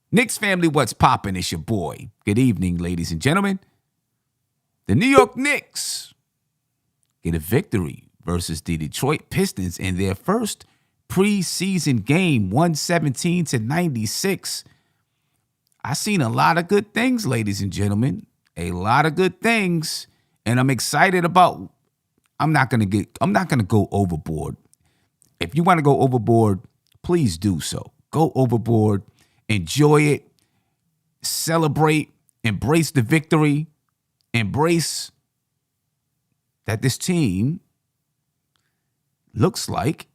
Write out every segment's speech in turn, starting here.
Knicks family, what's poppin'? It's your boy. Good evening, ladies and gentlemen. The New York Knicks get a victory versus the Detroit Pistons in their first preseason game, 117-96. I seen a lot of good things, ladies and gentlemen. A lot of good things. And I'm excited about. I'm not gonna go overboard. If you want to go overboard, please do so. Go overboard, enjoy it, celebrate, embrace the victory, embrace that this team looks like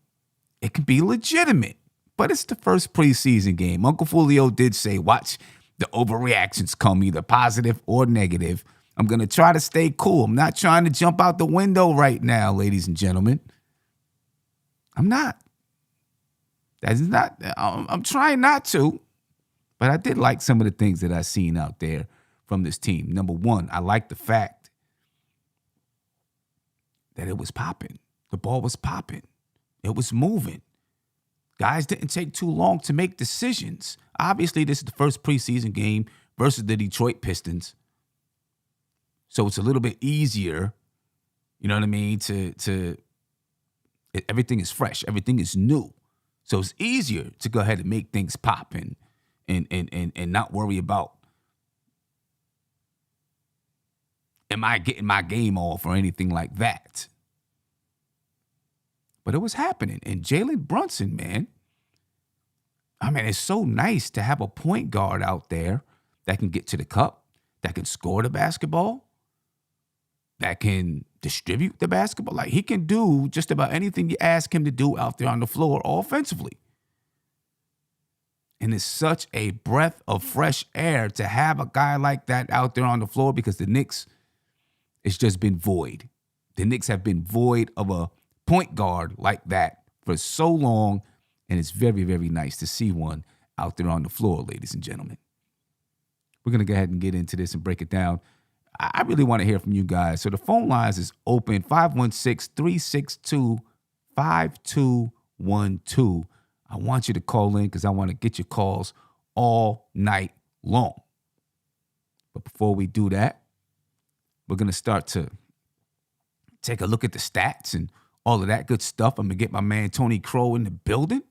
it can be legitimate. But it's the first preseason game. Uncle Fulio did say, watch the overreactions come, either positive or negative. I'm going to try to stay cool. I'm not trying to jump out the window right now, ladies and gentlemen. I'm not. I'm trying not to. But I did like some of the things that I seen out there from this team. Number one, I like the fact that it was popping. The ball was popping. It was moving. Guys didn't take too long to make decisions. Obviously, this is the first preseason game versus the Detroit Pistons. So it's a little bit easier, you know what I mean, everything is fresh. Everything is new. So it's easier to go ahead and make things pop and not worry about, am I getting my game off or anything like that. But it was happening. And Jalen Brunson, man, I mean, it's so nice to have a point guard out there that can get to the cup, that can score the basketball, that can distribute the basketball. Like, he can do just about anything you ask him to do out there on the floor offensively. And it's such a breath of fresh air to have a guy like that out there on the floor, because the Knicks, it's just been void. The Knicks have been void of a point guard like that for so long, and it's very, very nice to see one out there on the floor, ladies and gentlemen. We're going to go ahead and get into this and break it down. I really want to hear from you guys. So the phone lines is open, 516-362-5212. I want you to call in because I want to get your calls all night long. But before we do that, we're going to start to take a look at the stats and all of that good stuff. I'm going to get my man Tony Crow in the building,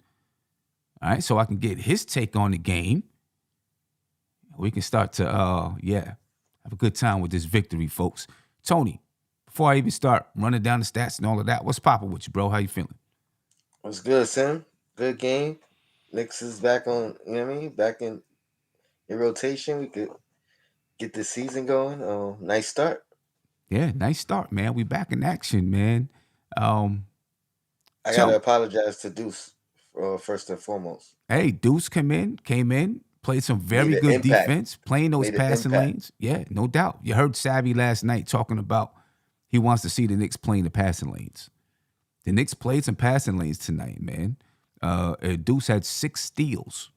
all right, so I can get his take on the game. We can start to, have a good time with this victory, folks. Tony, before I even start running down the stats and all of that, what's poppin' with you, bro? How you feeling? What's good, Sim? Good game. Knicks is back on, you know what I mean? Back in rotation. We could get the season going. Nice start. Yeah, nice start, man. We back in action, man. Um, I gotta tell apologize to Deuce first and foremost. Hey, Deuce came in, played some very Made an good impact. defense, playing those Made an passing impact. lanes. Yeah, no doubt. You heard Savvy last night talking about he wants to see the Knicks playing the passing lanes. The Knicks played some passing lanes tonight, man. Deuce had 6 steals.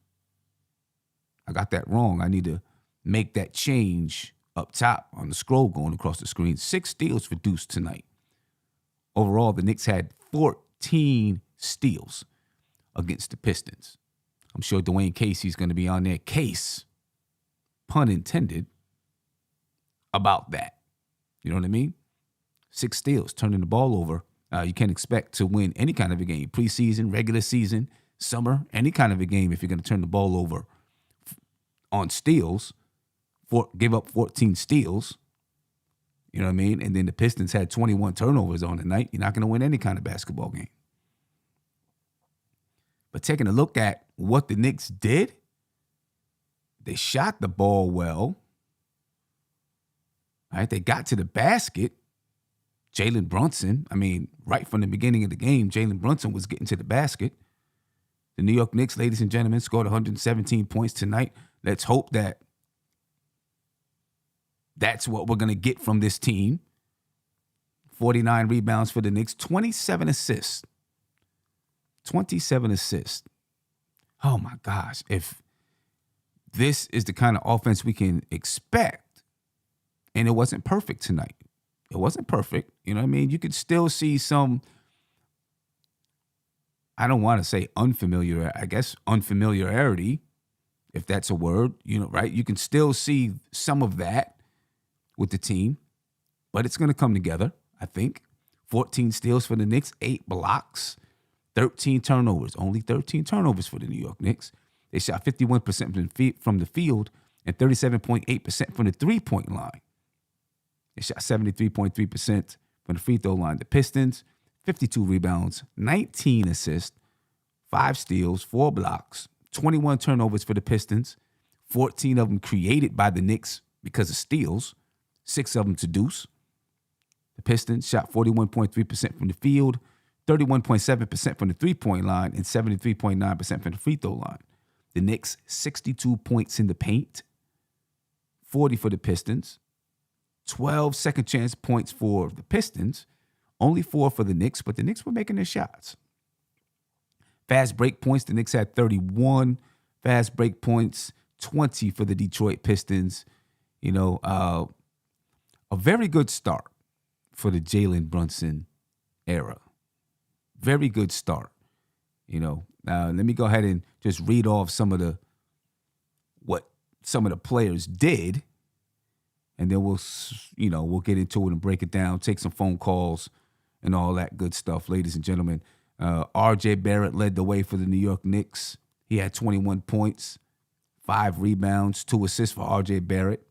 I got that wrong. I need to make that change up top on the scroll going across the screen. 6 steals for Deuce tonight. Overall, the Knicks had 14 steals against the Pistons. I'm sure Dwayne Casey's going to be on their case, pun intended, about that. You know what I mean? 6 steals, turning the ball over. You can't expect to win any kind of a game, preseason, regular season, summer, any kind of a game if you're going to turn the ball over on steals, give up 14 steals. You know what I mean? And then the Pistons had 21 turnovers on the night. You're not going to win any kind of basketball game. But taking a look at what the Knicks did, they shot the ball well. All right, they got to the basket. Jalen Brunson, I mean, right from the beginning of the game, Jalen Brunson was getting to the basket. The New York Knicks, ladies and gentlemen, scored 117 points tonight. Let's hope that that's what we're going to get from this team. 49 rebounds for the Knicks, 27 assists. 27 assists. Oh, my gosh. If this is the kind of offense we can expect, and it wasn't perfect tonight. It wasn't perfect. You know what I mean? You could still see some, I don't want to say unfamiliarity if that's a word, right? You can still see some of that with the team, but it's going to come together, I think. 14 steals for the Knicks, 8 blocks, 13 turnovers. Only 13 turnovers for the New York Knicks. They shot 51% from the field and 37.8% from the three-point line. They shot 73.3% from the free throw line. The Pistons, 52 rebounds, 19 assists, 5 steals, 4 blocks, 21 turnovers for the Pistons, 14 of them created by the Knicks because of steals, 6 of them to Deuce. The Pistons shot 41.3% from the field, 31.7% from the three-point line, and 73.9% from the free throw line. The Knicks, 62 points in the paint, 40 for the Pistons, 12 second chance points for the Pistons, only 4 for the Knicks, but the Knicks were making their shots. Fast break points, the Knicks had 31. Fast break points, 20 for the Detroit Pistons. A very good start for the Jalen Brunson era. Very good start. Let me go ahead and just read off what some of the players did, and then we'll get into it and break it down, take some phone calls and all that good stuff, ladies and gentlemen. R.J. Barrett led the way for the New York Knicks. He had 21 points, 5 rebounds, 2 assists for R.J. Barrett.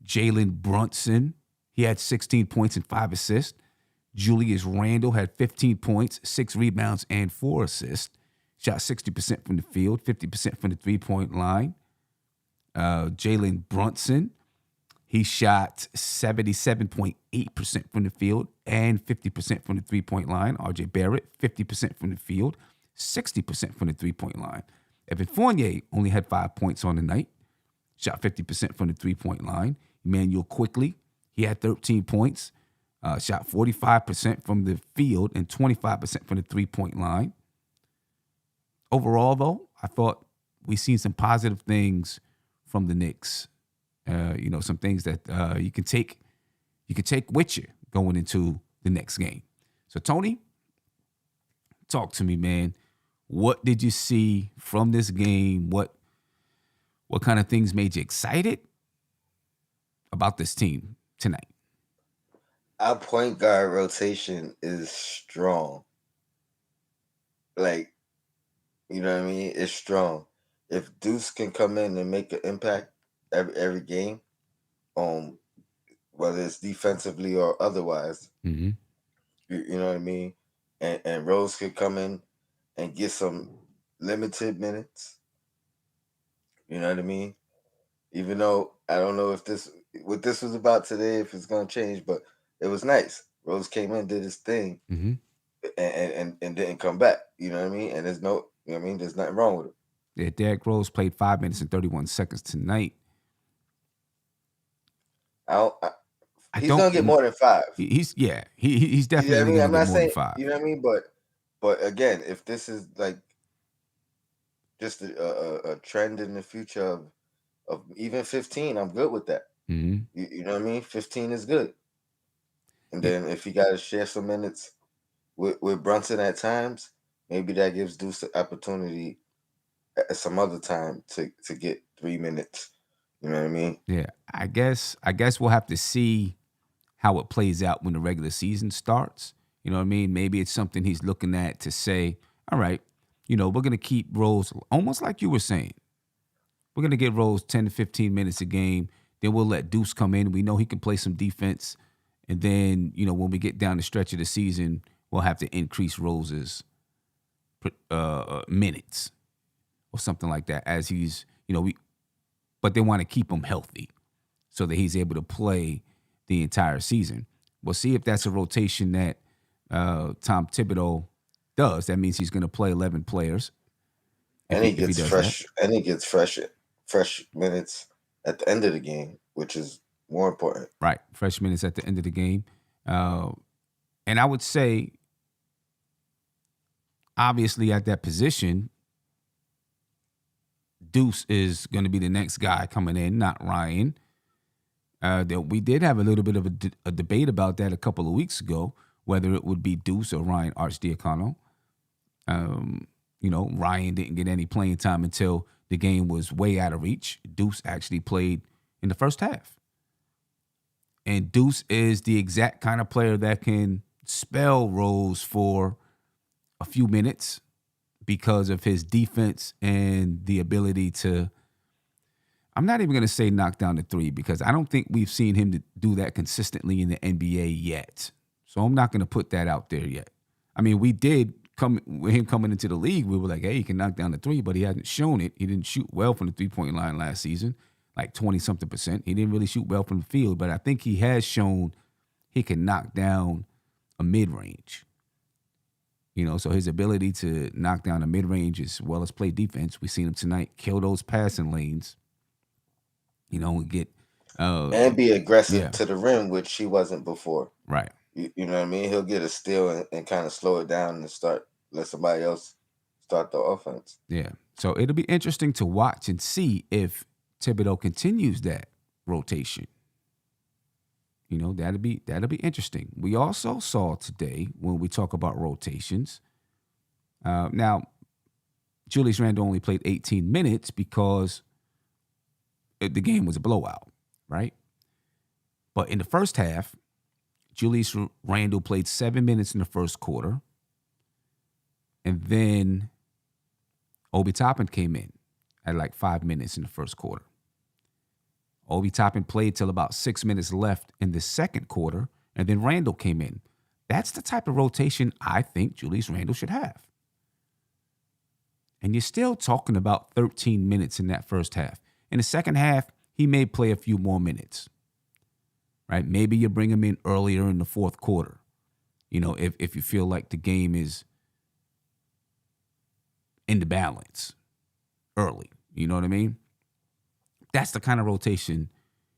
Jalen Brunson, he had 16 points and 5 assists. Julius Randle had 15 points, 6 rebounds, and 4 assists. Shot 60% from the field, 50% from the three-point line. Jalen Brunson, he shot 77.8% from the field and 50% from the three-point line. R.J. Barrett, 50% from the field, 60% from the three-point line. Evan Fournier only had 5 points on the night, shot 50% from the three-point line. Emmanuel Quickley, he had 13 points, shot 45% from the field and 25% from the three-point line. Overall, though, I thought we seen some positive things from the Knicks. Some things that you can take with you going into the next game. So, Tony, talk to me, man. What did you see from this game? What kind of things made you excited about this team tonight? Our point guard rotation is strong. Like, you know what I mean? It's strong. If Deuce can come in and make an impact every game, whether it's defensively or otherwise, Mm-hmm. you know what I mean? And Rose could come in and get some limited minutes. You know what I mean? Even though I don't know what this was about today, if it's gonna change, but it was nice. Rose came in, did his thing, Mm-hmm. and didn't come back. You know what I mean? And there's there's nothing wrong with it. Yeah, Derrick Rose played 5 minutes and 31 seconds tonight. He's gonna get more than 5. He's definitely I'm gonna not get more than saying 5. You know what I mean, but again, if this is like just a trend in the future of even 15, I'm good with that. Mm-hmm. You know what I mean? 15 is good. And Yeah. then if he got to share some minutes with Brunson at times, maybe that gives Deuce the opportunity at some other time to get 3 minutes. You know what I mean? Yeah, I guess we'll have to see how it plays out when the regular season starts. You know what I mean? Maybe it's something he's looking at to say, all right, we're going to keep Rose, almost like you were saying. We're going to get Rose 10 to 15 minutes a game. Then we'll let Deuce come in. We know he can play some defense. And then, when we get down the stretch of the season, we'll have to increase Rose's minutes or something like that as he's, but they want to keep him healthy so that he's able to play the entire season. We'll see if that's a rotation that Tom Thibodeau does. That means he's going to play 11 players. And he gets fresh minutes at the end of the game, which is more important. Right, fresh minutes at the end of the game. And I would say, obviously, at that position, Deuce is going to be the next guy coming in, not Ryan. We did have a little bit of a debate about that a couple of weeks ago, whether it would be Deuce or Ryan Arcidiacono. Ryan didn't get any playing time until the game was way out of reach, Deuce actually played in the first half. And Deuce is the exact kind of player that can spell Rose for a few minutes because of his defense and the ability to, I'm not even going to say knock down the three because I don't think we've seen him do that consistently in the NBA yet. So I'm not going to put that out there yet. I mean, we did come with him coming into the league. We were like, hey, he can knock down the three, but he hasn't shown it. He didn't shoot well from the 3-point line last season, like 20-something%. He didn't really shoot well from the field, but I think he has shown he can knock down a mid-range. So his ability to knock down a mid-range as well as play defense, we've seen him tonight kill those passing lanes, and get and be aggressive yeah. to the rim, which he wasn't before. Right. You know what I mean? He'll get a steal and kind of slow it down and let somebody else start the offense. Yeah. So it'll be interesting to watch and see if Thibodeau continues that rotation. That'll be interesting. We also saw today when we talk about rotations. Now, Julius Randle only played 18 minutes because the game was a blowout, right? But in the first half, Julius Randle played 7 minutes in the first quarter. And then Obi Toppin came in at like 5 minutes in the first quarter. Obi Toppin played till about 6 minutes left in the second quarter, and then Randle came in. That's the type of rotation I think Julius Randle should have. And you're still talking about 13 minutes in that first half. In the second half, he may play a few more minutes, right? Maybe you bring him in earlier in the fourth quarter, if you feel like the game is in the balance early. You know what I mean? That's the kind of rotation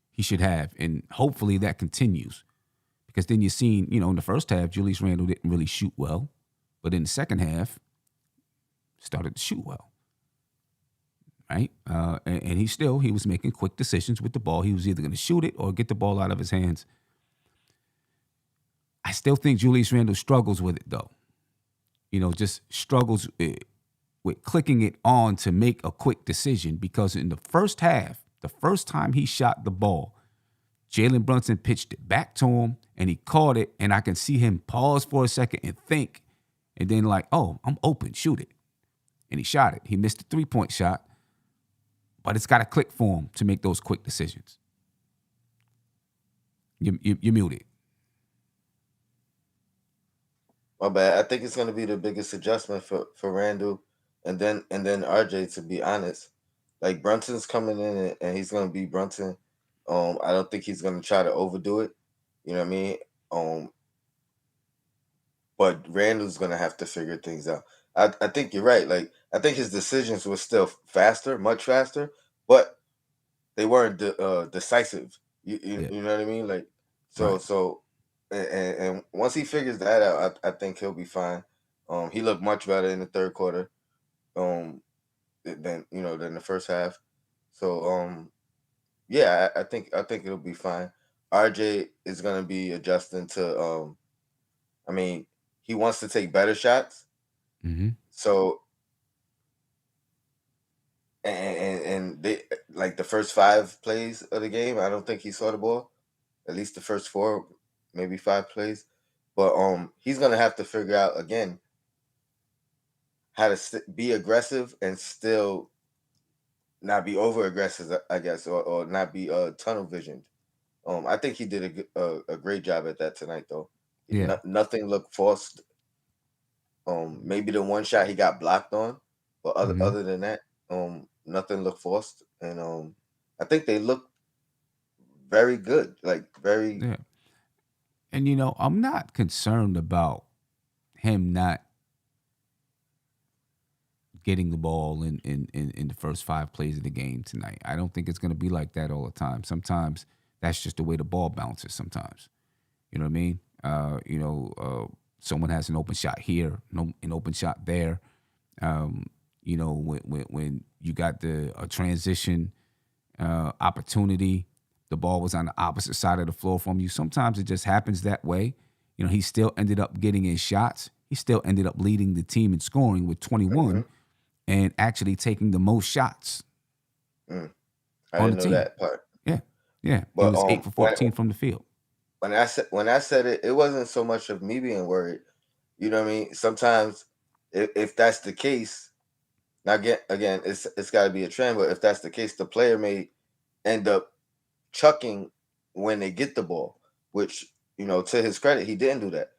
he should have. And hopefully that continues. Because then you've seen, in the first half, Julius Randle didn't really shoot well. But in the second half, started to shoot well. Right? And he was making quick decisions with the ball. He was either going to shoot it or get the ball out of his hands. I still think Julius Randle struggles with it, though. Just struggles with clicking it on to make a quick decision, because in the first half, the first time he shot the ball, Jalen Brunson pitched it back to him and he caught it, and I can see him pause for a second and think, and then like, oh, I'm open, shoot it. And he shot it. He missed a 3-point shot, but it's got to click for him to make those quick decisions. You're muted. My bad. I think it's going to be the biggest adjustment for Randle. And then RJ, to be honest, like Brunson's coming in and he's gonna be Brunson. I don't think he's gonna try to overdo it. You know what I mean? But Randle's gonna have to figure things out. I think you're right. Like I think his decisions were still faster, much faster, but they weren't decisive. You know what I mean? Like so and once he figures that out, I think he'll be fine. He looked much better in the third quarter. Than the first half. So yeah, I think it'll be fine. RJ is gonna be adjusting to he wants to take better shots. Mm-hmm. So and they like the first 5 plays of the game, I don't think he saw the ball. At least the first 4, maybe 5 plays. But he's gonna have to figure out again how to be aggressive and still not be over aggressive, I guess, or not be tunnel visioned. I think he did a great job at that tonight, though. Yeah. Nothing looked forced. Maybe the one shot he got blocked on, but other than that, nothing looked forced, and I think they look very good, like very. Yeah. And I'm not concerned about him not getting the ball in the first 5 plays of the game tonight. I don't think it's going to be like that all the time. Sometimes that's just the way the ball bounces sometimes. You know what I mean? Someone has an open shot here, an open shot there. When you got a transition opportunity, the ball was on the opposite side of the floor from you. Sometimes it just happens that way. He still ended up getting his shots. He still ended up leading the team in scoring with 21. and actually taking the most shots I on the didn't know team. that part. Yeah. He But was 8 for 14 from the field. when I said it, it wasn't so much of me being worried. You know what I mean? Sometimes if that's the case, now again, it's got to be a trend. But if that's the case, the player may end up chucking when they get the ball, which to his credit, he didn't do that.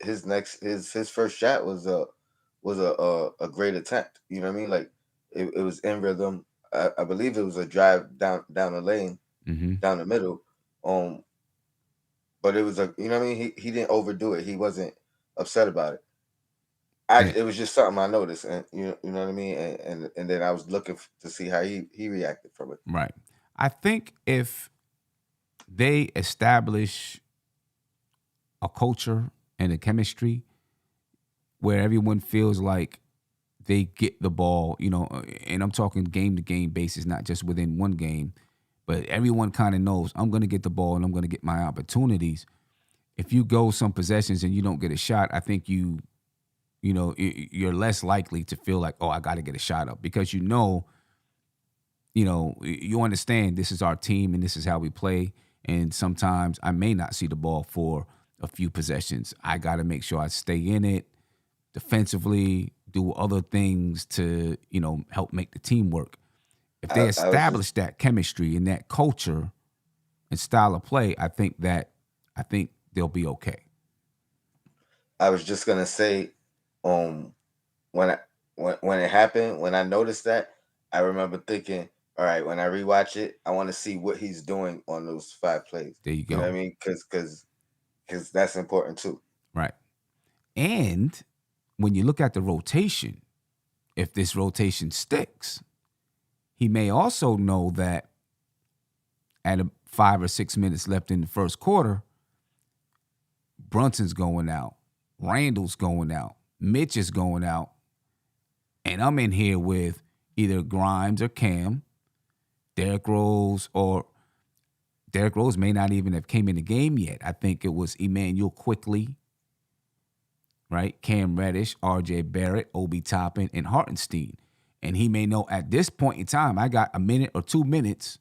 His first shot was a great attempt. You know what I mean? Like it was in rhythm. I believe it was a drive down the lane, Mm-hmm. down the middle. But it was you know what I mean. He didn't overdo it. He wasn't upset about it. Yeah. It was just something I noticed, and you know what I mean. And then I was looking to see how he reacted from it. Right. I think if they establish a culture and a chemistry where everyone feels like they get the ball, and I'm talking game to game basis, not just within one game, but everyone kind of knows I'm going to get the ball and I'm going to get my opportunities. If you go some possessions and you don't get a shot, I think you're less likely to feel like, oh, I got to get a shot up, because you understand this is our team and this is how we play. And sometimes I may not see the ball for a few possessions. I got to make sure I stay in it defensively, do other things to, help make the team work. If they I was establish just that chemistry and that culture and style of play, I think they'll be okay. I was just gonna say, um, when I when it happened, when I noticed that, I remember thinking, all right, when I rewatch it, I want to see what he's doing on those 5 plays. There you You know what I go. mean? Because that's important too. Right. And when you look at the rotation, if this rotation sticks, he may also know that at 5 or 6 minutes left in the first quarter, Brunson's going out, Randall's going out, Mitch is going out, and I'm in here with either Grimes or Cam, Derrick Rose, or Derrick Rose may not even have came in the game yet. I think it was Emmanuel Quickly, right? Cam Reddish, R.J. Barrett, Obi Toppin, and Hartenstein. And he may know at this point in time, I got a minute or 2 minutes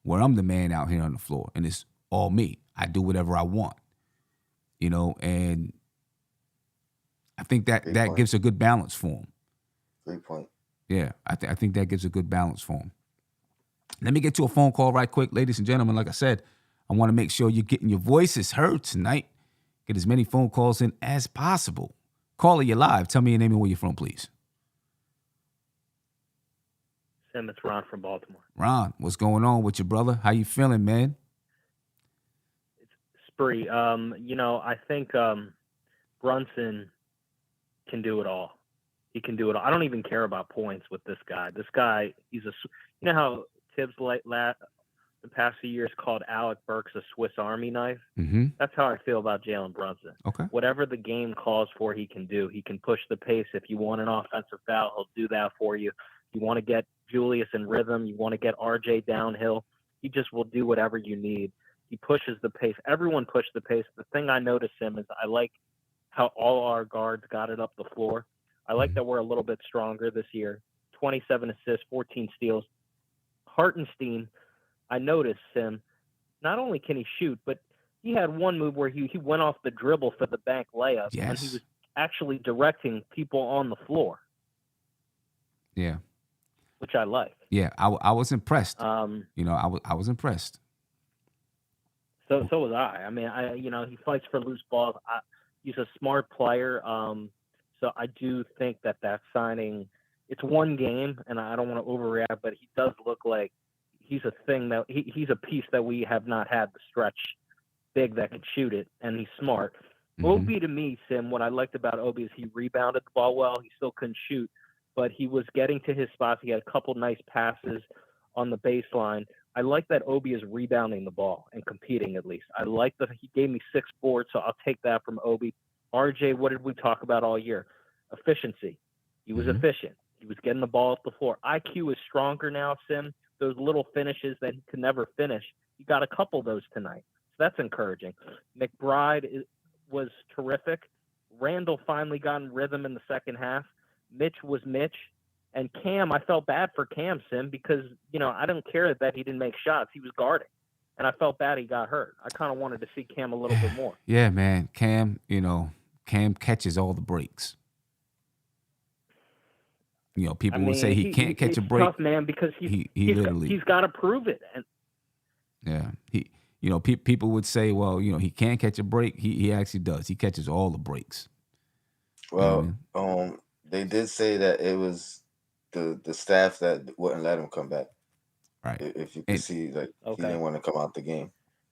where I'm the man out here on the floor, and it's all me. I do whatever I want, and I think that Great that point. gives a good balance for him. Great point. Yeah, I think that gives a good balance for him. Let me get to a phone call right quick, ladies and gentlemen. Like I said, I want to make sure you're getting your voices heard tonight. Get as many phone calls in as possible. Caller, you live. Tell me your name and where you're from, please. Sam, it's Ron from Baltimore. Ron, what's going on with your brother? How you feeling, man? It's Spree. I think Brunson can do it all. He can do it all. I don't even care about points with this guy. This guy, you know how Tibbs the past few years called Alec Burks a Swiss Army knife? Mm-hmm. That's how I feel about Jalen Brunson. Okay. Whatever the game calls for, he can do. He can push the pace. If you want an offensive foul, he'll do that for you. You want to get Julius in rhythm. You want to get RJ downhill. He just will do whatever you need. He pushes the pace. Everyone pushed the pace. The thing I noticed him is I like how all our guards got it up the floor. I like that we're a little bit stronger this year. 27 assists, 14 steals. Hartenstein, I noticed him. Not only can he shoot, but he had one move where he went off the dribble for the bank layup, Yes. and he was actually directing people on the floor. Yeah. Which I like. Yeah, I was impressed. I was impressed. So was I. I mean, he fights for loose balls. He's a smart player. So I do think that signing, it's one game, and I don't want to overreact, but he does look like he's a thing that he's a piece that we have not had the stretch big that can shoot it, and he's smart. Mm-hmm. Obi, to me, Sim, what I liked about Obi is he rebounded the ball well. He still couldn't shoot, but he was getting to his spots. He had a couple nice passes on the baseline. I like that Obi is rebounding the ball and competing at least. I like that he gave me 6 boards, so I'll take that from Obi. RJ, what did we talk about all year? Efficiency. He was efficient. He was getting the ball off the floor. IQ is stronger now, Sim. Those little finishes that he could never finish, he got a couple of those tonight. So that's encouraging. McBride was terrific. Randall finally got in rhythm in the second half. Mitch was Mitch. And Cam, I felt bad for Cam, Sim, because, I don't care that he didn't make shots. He was guarding. And I felt bad he got hurt. I kind of wanted to see Cam a little bit more. Yeah, man. Cam, Cam catches all the breaks. People would say he can't catch a break. Tough, man, because he literally he's got to prove it. And yeah, people would say, well, he can't catch a break. He actually does. He catches all the breaks. Well, they did say that it was the staff that wouldn't let him come back. Right. If you can see, he didn't want to come out the game.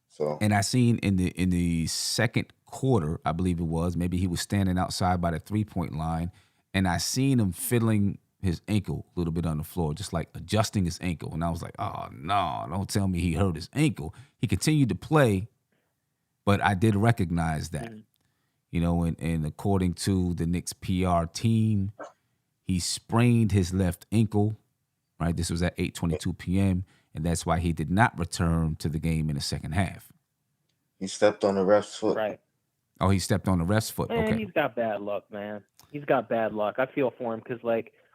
So, and I seen in the second quarter, I believe it was, maybe he was standing outside by the 3-point line, and I seen him fiddling his ankle a little bit on the floor, just like adjusting his ankle. And I was like, oh, no, don't tell me he hurt his ankle. He continued to play, but I did recognize that. And according to the Knicks PR team, he sprained his left ankle, right? This was at 8:22 p.m., and that's why he did not return to the game in the second half. He stepped on the ref's foot. Right. Oh, he stepped on the ref's foot. Man, okay. He's got bad luck, man. He's got bad luck. I feel for him because,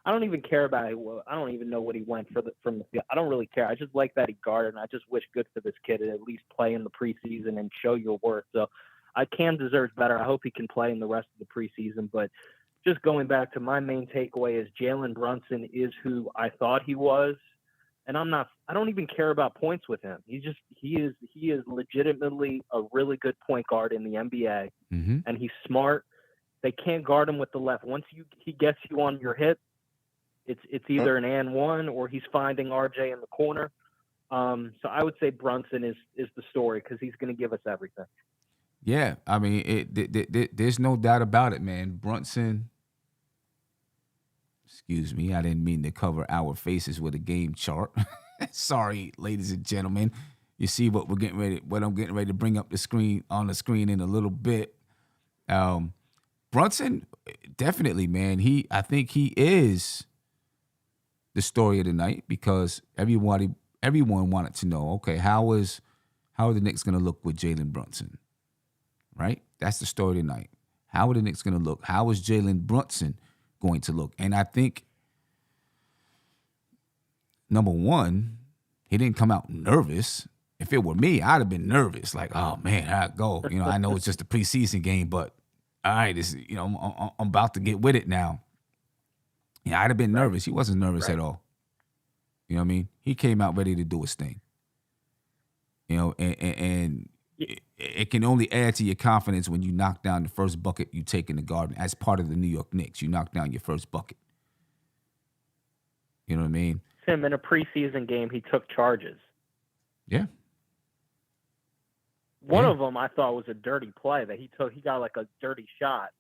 I don't even care about it. I don't even know what he went from the field. I don't really care. I just like that he guarded, and I just wish good for this kid to at least play in the preseason and show your worth. So Cam deserves better. I hope he can play in the rest of the preseason. But just going back to my main takeaway is Jalen Brunson is who I thought he was. And I don't even care about points with him. He is legitimately a really good point guard in the NBA. Mm-hmm. And he's smart. They can't guard him with the left. Once he gets you on your hip, it's either an and one or he's finding RJ in the corner. So I would say Brunson is the story because he's going to give us everything. Yeah, I mean, there's no doubt about it, man. Brunson, excuse me, I didn't mean to cover our faces with a game chart. Sorry, ladies and gentlemen. You see what I'm getting ready to bring up on the screen in a little bit. Brunson, definitely, man. I think he is the story of the night because everyone wanted to know, okay, how are the Knicks going to look with Jalen Brunson? Right? That's the story of the night. How are the Knicks going to look? How is Jalen Brunson going to look? And I think, number one, he didn't come out nervous. If it were me, I'd have been nervous. Like, oh, man, I go. I know it's just a preseason game, but all right, I'm about to get with it now. Yeah, I'd have been nervous. He wasn't nervous at all. You know what I mean? He came out ready to do his thing. And it can only add to your confidence when you knock down the first bucket you take in the Garden. As part of the New York Knicks, you knock down your first bucket. You know what I mean? Tim, in a preseason game, he took charges. Yeah. One of them I thought was a dirty play that he took. He got like a dirty shot,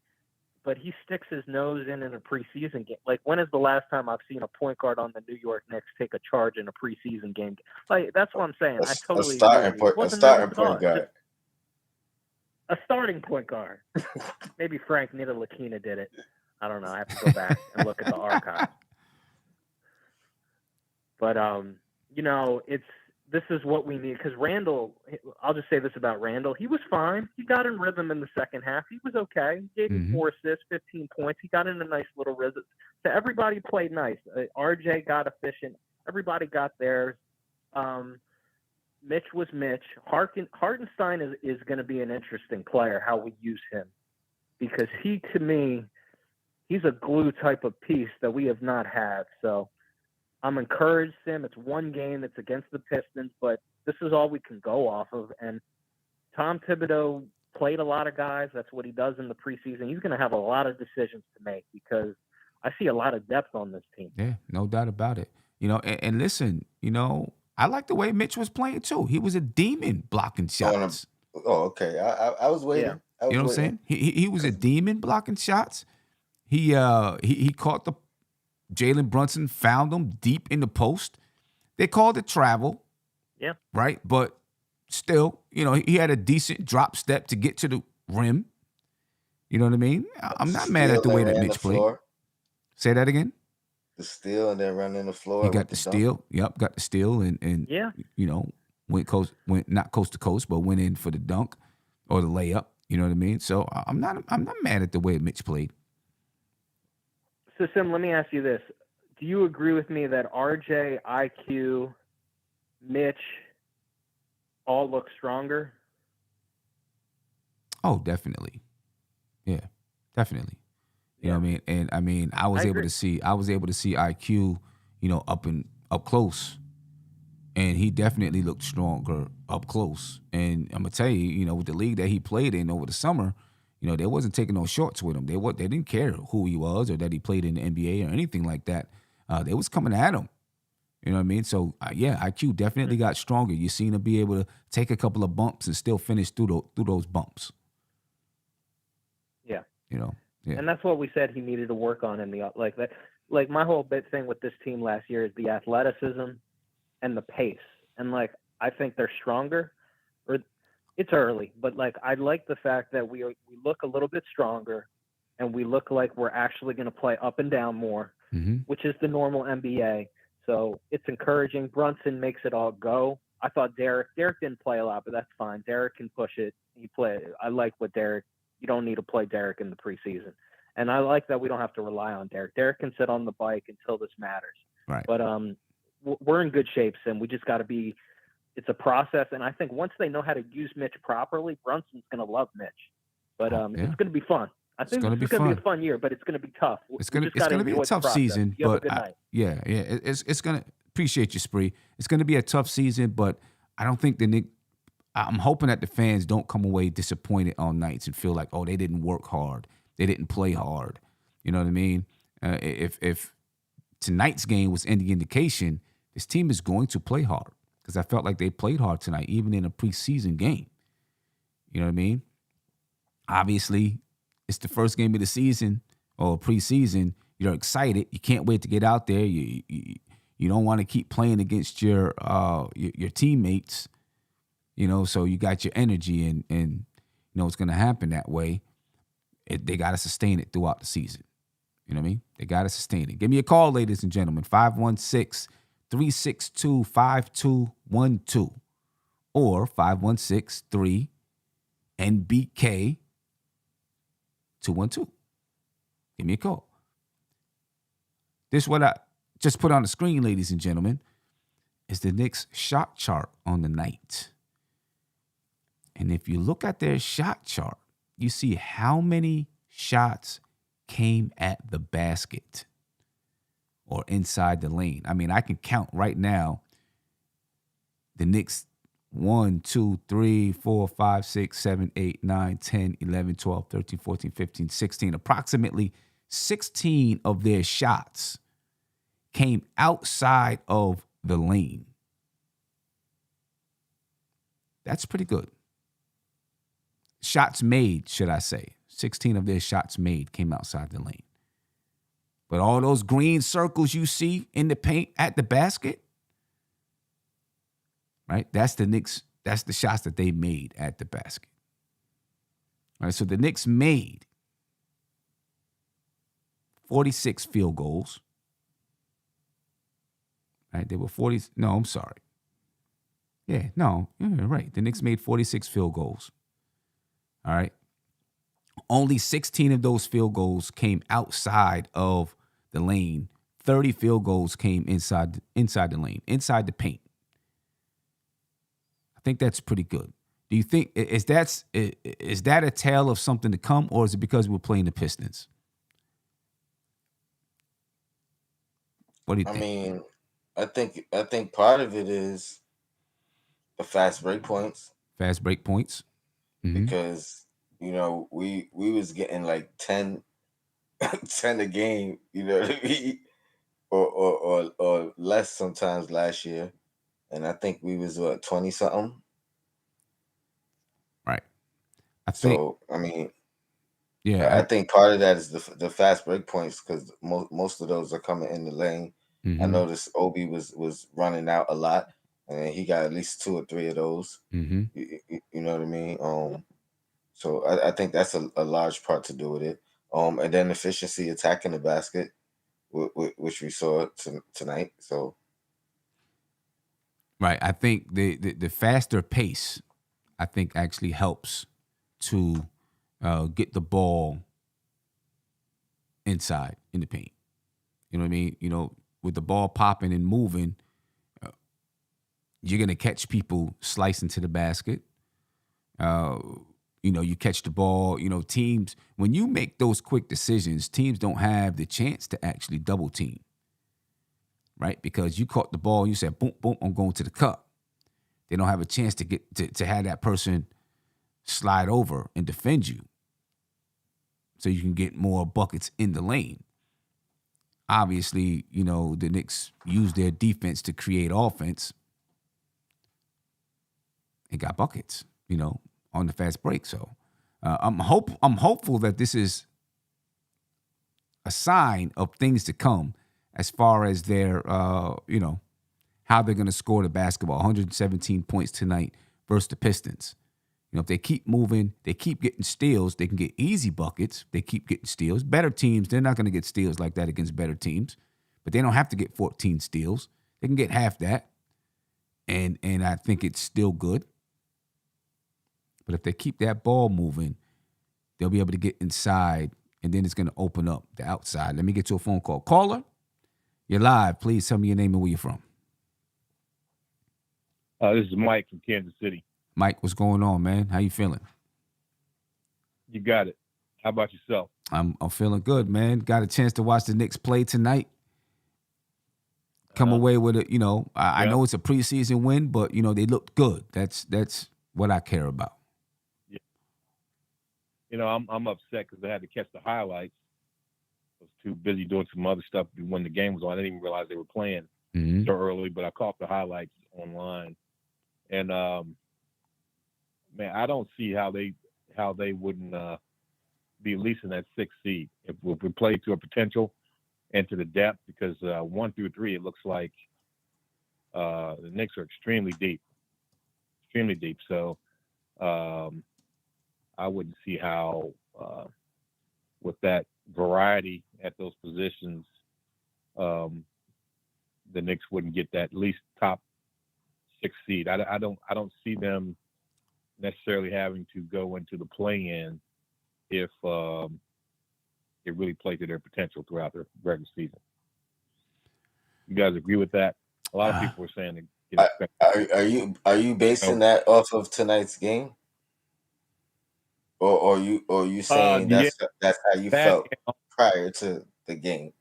but he sticks his nose in a preseason game. Like, when is the last time I've seen a point guard on the New York Knicks take a charge in a preseason game? Like, that's what I'm saying. I totally agree. A starting point guard. A starting point guard. Maybe Frank Ntilikina did it. I don't know. I have to go back and look at the archive. But this is what we need, because Randall, I'll just say this about Randall. He was fine. He got in rhythm in the second half. He was okay. He gave him 4 assists, 15 points. He got in a nice little rhythm. So everybody played nice. RJ got efficient. Everybody got theirs. Mitch was Mitch. Hartenstein is going to be an interesting player, how we use him, because he, to me, he's a glue type of piece that we have not had. So I'm encouraged, Sim. It's one game. It's against the Pistons, but this is all we can go off of. And Tom Thibodeau played a lot of guys. That's what he does in the preseason. He's going to have a lot of decisions to make because I see a lot of depth on this team. Yeah, no doubt about it. And listen, I like the way Mitch was playing too. He was a demon blocking shots. Oh, okay. I was waiting. Yeah. You know what I'm saying? He was a demon blocking shots. He caught the Jalen Brunson, found him deep in the post. They called it travel. Yeah. Right? But still, he had a decent drop step to get to the rim. You know what I mean? I'm not mad at the way that Mitch played. Say that again? The steal and then running the floor. He got the steal. Yep, got the steal and yeah. Went not coast to coast, but went in for the dunk or the layup. You know what I mean? So I'm not mad at the way Mitch played. So, Sim, let me ask you this. do you agree with me that RJ, IQ, Mitch all look stronger? Oh, definitely. Yeah, definitely. You know what I mean? And I mean, I was able to see IQ, up close, and he definitely looked stronger up close. And I'm gonna tell you, with the league that he played in over the summer, they wasn't taking no shorts with him. They didn't care who he was or that he played in the NBA or anything like that. They was coming at him. You know what I mean? So yeah, IQ definitely got stronger. You seen him be able to take a couple of bumps and still finish through those bumps. Yeah. Yeah. And that's what we said he needed to work on in the like that. Like my whole big thing with this team last year is the athleticism and the pace. And like I think they're stronger. Or it's early, but like I like the fact that we look a little bit stronger, and we look like we're actually going to play up and down more, which is the normal NBA. So it's encouraging. Brunson makes it all go. I thought Derek didn't play a lot, but that's fine. Derek can push it. I like what Derek. You don't need to play Derek in the preseason. And I like that we don't have to rely on Derek. Derek can sit on the bike until this matters. Right. But we're in good shape, and we just got to be – it's a process. And I think once they know how to use Mitch properly, Brunson's going to love Mitch. But it's going to be fun. I think it's going to be a fun year, but it's going to be tough. It's going to be a tough season. But it's going to – appreciate you, Spree. It's going to be a tough season, but I don't think the Knicks – I'm hoping that the fans don't come away disappointed on nights and feel like, oh, they didn't work hard. They didn't play hard. You know what I mean? If tonight's game was any indication, this team is going to play hard, because I felt like they played hard tonight, even in a preseason game. You know what I mean? Obviously, it's the first game of the season or preseason. You're excited. You can't wait to get out there. You don't want to keep playing against your teammates. So you got your energy, and it's going to happen that way. They got to sustain it throughout the season. You know what I mean? They got to sustain it. Give me a call, ladies and gentlemen, 516-362-5212 or 516-3-NBK-212. Give me a call. This is what I just put on the screen, ladies and gentlemen, is the Knicks shot chart on the night. And if you look at their shot chart, you see how many shots came at the basket or inside the lane. I mean, I can count right now the Knicks 1, 2, 3, 4, 5, 6, 7, 8, 9, 10, 11, 12, 13, 14, 15, 16. Approximately 16 of their shots came outside of the lane. That's pretty good. Shots made, should I say. 16 of their shots made came outside the lane. But all those green circles you see in the paint at the basket, right? That's the Knicks. That's the shots that they made at the basket. All right, so the Knicks made 46 field goals. Right? They were 40. No, I'm sorry. Yeah, no, you're right. The Knicks made 46 field goals. All right. Only 16 of those field goals came outside of the lane. 30 field goals came inside the lane, inside the paint. I think that's pretty good. Do you think is that a tale of something to come, or is it because we're playing the Pistons? What do you think? I mean, I think part of it is the fast break points. Fast break points. Mm-hmm. Because we was getting like 10 a game, or less sometimes last year, and I think we was 20 something. Right. I think part of that is the fast break points, because most of those are coming in the lane. Mm-hmm. I noticed Obi was running out a lot, and he got at least 2 or 3 of those. Mm-hmm. You know what I mean? So I think that's a large part to do with it. And then efficiency attacking the basket, which we saw tonight. So, right, I think the faster pace, I think, actually helps to get the ball inside in the paint. You know what I mean? with the ball popping and moving, you're going to catch people slicing to the basket. You catch the ball. Teams, when you make those quick decisions, teams don't have the chance to actually double team, right? Because you caught the ball, and you said, boom, boom, I'm going to the cup. They don't have a chance to get to have that person slide over and defend you so you can get more buckets in the lane. Obviously, the Knicks use their defense to create offense and got buckets, on the fast break. So I'm hopeful that this is a sign of things to come as far as their, how they're going to score the basketball. 117 points tonight versus the Pistons. If they keep moving, they keep getting steals, they can get easy buckets. They keep getting steals. Better teams, they're not going to get steals like that against better teams, but they don't have to get 14 steals. They can get half that, and I think it's still good. But if they keep that ball moving, they'll be able to get inside, and then it's going to open up the outside. Let me get to a phone call. Caller, you're live. Please tell me your name and where you're from. This is Mike from Kansas City. Mike, what's going on, man? How you feeling? You got it. How about yourself? I'm feeling good, man. Got a chance to watch the Knicks play tonight. Come away with it, I know it's a preseason win, but they looked good. That's what I care about. Yeah. I'm upset because I had to catch the highlights. I was too busy doing some other stuff when the game was on. I didn't even realize they were playing so early, but I caught the highlights online. And man, I don't see how they wouldn't be at least in that 6th seed if we play to a potential and to the depth, because 1 through 3 it looks like the Knicks are extremely deep. So I wouldn't see how with that variety at those positions the Knicks wouldn't get that at least top 6 seed. I don't see them necessarily having to go into the play-in if they really play to their potential throughout the regular season. You guys agree with that? A lot of people were saying Are you basing that off of tonight's game, or are you saying that's how you felt prior to the game?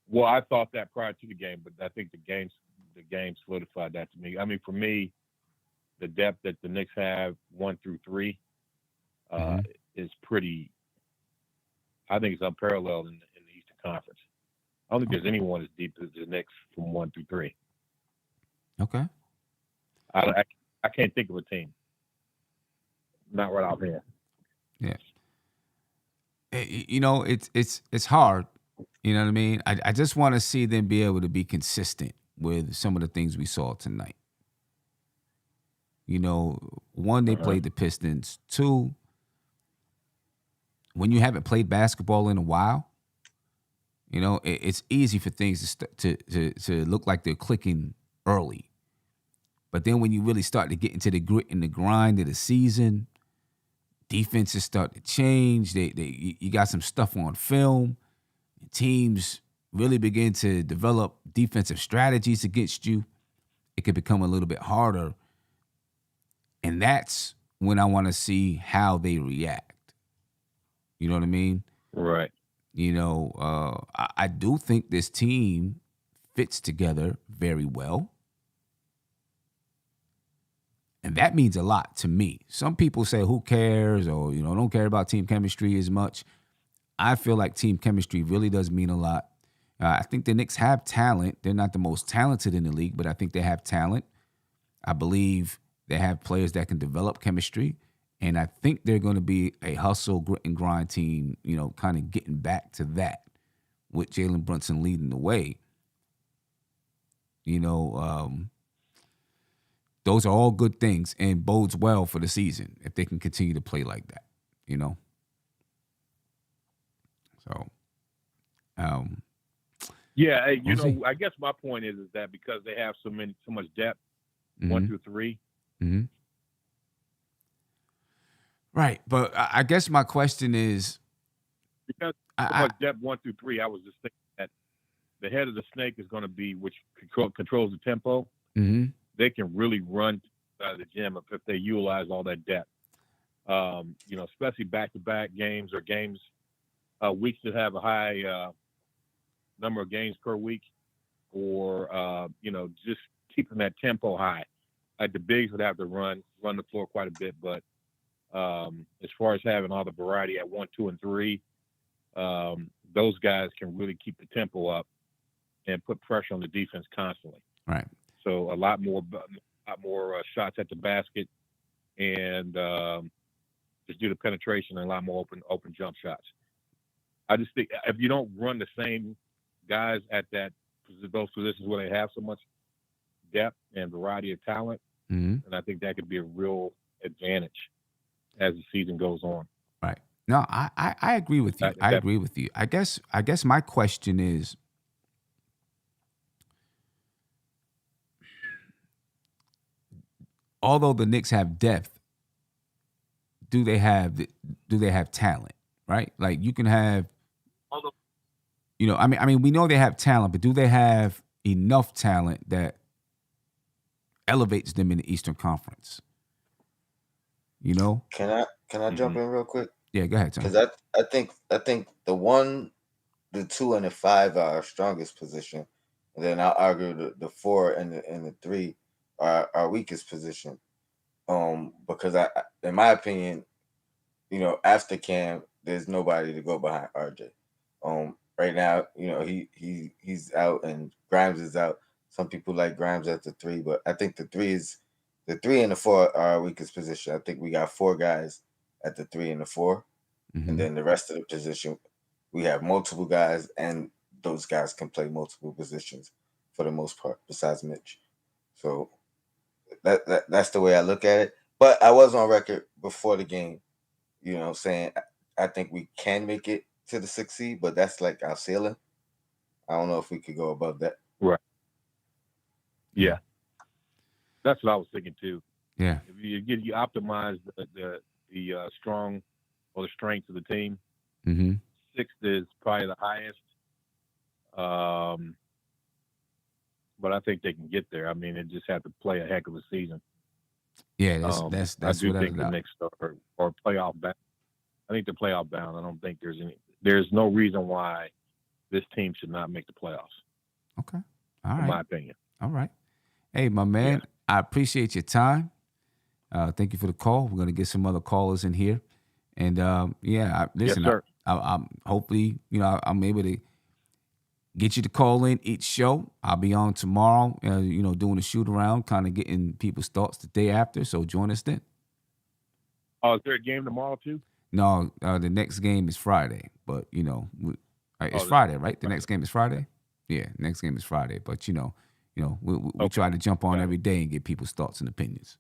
Well, I thought that prior to the game, but I think the game solidified that to me. I mean, for me, the depth that the Knicks have 1 through 3 is pretty. I think it's unparalleled in the Eastern Conference. I don't think there's anyone as deep as the Knicks from 1 through 3. Okay. I can't think of a team. Not right out here. Yeah. It's hard. You know what I mean? I just want to see them be able to be consistent with some of the things we saw tonight. One, they played the Pistons. 2, when you haven't played basketball in a while, it's easy for things to look like they're clicking early. But then when you really start to get into the grit and the grind of the season, defenses start to change. You got some stuff on film. Teams really begin to develop defensive strategies against you. It could become a little bit harder. And that's when I want to see how they react. You know what I mean? Right. I do think this team fits together very well. And that means a lot to me. Some people say, who cares? Or, don't care about team chemistry as much. I feel like team chemistry really does mean a lot. I think the Knicks have talent. They're not the most talented in the league, but I think they have talent. I believe they have players that can develop chemistry. And I think they're going to be a hustle, grit, and grind team, kind of getting back to that with Jalen Brunson leading the way. Those are all good things and bodes well for the season if they can continue to play like that, So, yeah, I guess my point is that because they have so much depth, 1 through 3. Mm-hmm. Right, but I guess my question is because so much depth 1 through 3. I was just thinking the head of the snake is going to be which controls the tempo. Mm-hmm. They can really run out of the gym if they utilize all that depth. Especially back-to-back games or games, weeks that have a high number of games per week, or just keeping that tempo high. Like the bigs would have to run the floor quite a bit, but as far as having all the variety at 1, 2, and 3, those guys can really keep the tempo up and put pressure on the defense constantly. Right. So a lot more shots at the basket, and just do the penetration and a lot more open jump shots. I just think if you don't run the same guys at those positions where they have so much depth and variety of talent, Mm-hmm. and I think that could be a real advantage as the season goes on. Right. No, I agree with you. I agree with you. I guess my question is, although the Knicks have depth, do they have talent? Right? Like you can have, I mean, we know they have talent, but do they have enough talent that elevates them in the Eastern Conference? Can I jump in real quick? Yeah, go ahead, Tom. Because I think the 1, the 2, and the 5 are our strongest position, and then I'll argue the 4 and the 3 are our weakest position. Because in my opinion, after Cam, there's nobody to go behind RJ. Right now, he's out and Grimes is out. Some people like Grimes at the 3, but I think the 3 and the 4 are our weakest position. I think we got 4 guys at the 3 and the 4, Mm-hmm. and then the rest of the position, we have multiple guys, and those guys can play multiple positions for the most part, besides Mitch. So that's the way I look at it. But I was on record before the game, saying I think we can make it to the 6th seed, but that's like our ceiling. I don't know if we could go above that. Right. Yeah. That's what I was thinking too. Yeah. If you optimize the strong or the strength of the team, Mm-hmm. 6th is probably the highest. But I think they can get there. I mean, they just have to play a heck of a season. Yeah, that's I do what think the Knicks are playoff bound. I think they're playoff bound. I don't think there's no reason why this team should not make the playoffs. Okay. All right. In my opinion. All right. Hey, my man, I appreciate your time. Thank you for the call. We're gonna get some other callers in here, and listen. Yes, sir. I'm hopefully I'm able to get you to call in each show. I'll be on tomorrow. Doing a shoot around, kind of getting people's thoughts the day after. So join us then. Oh, is there a game tomorrow too? No, the next game is Friday, but it's Friday, right? The next game is Friday. Yeah, next game is Friday, but we try to jump on every day and get people's thoughts and opinions.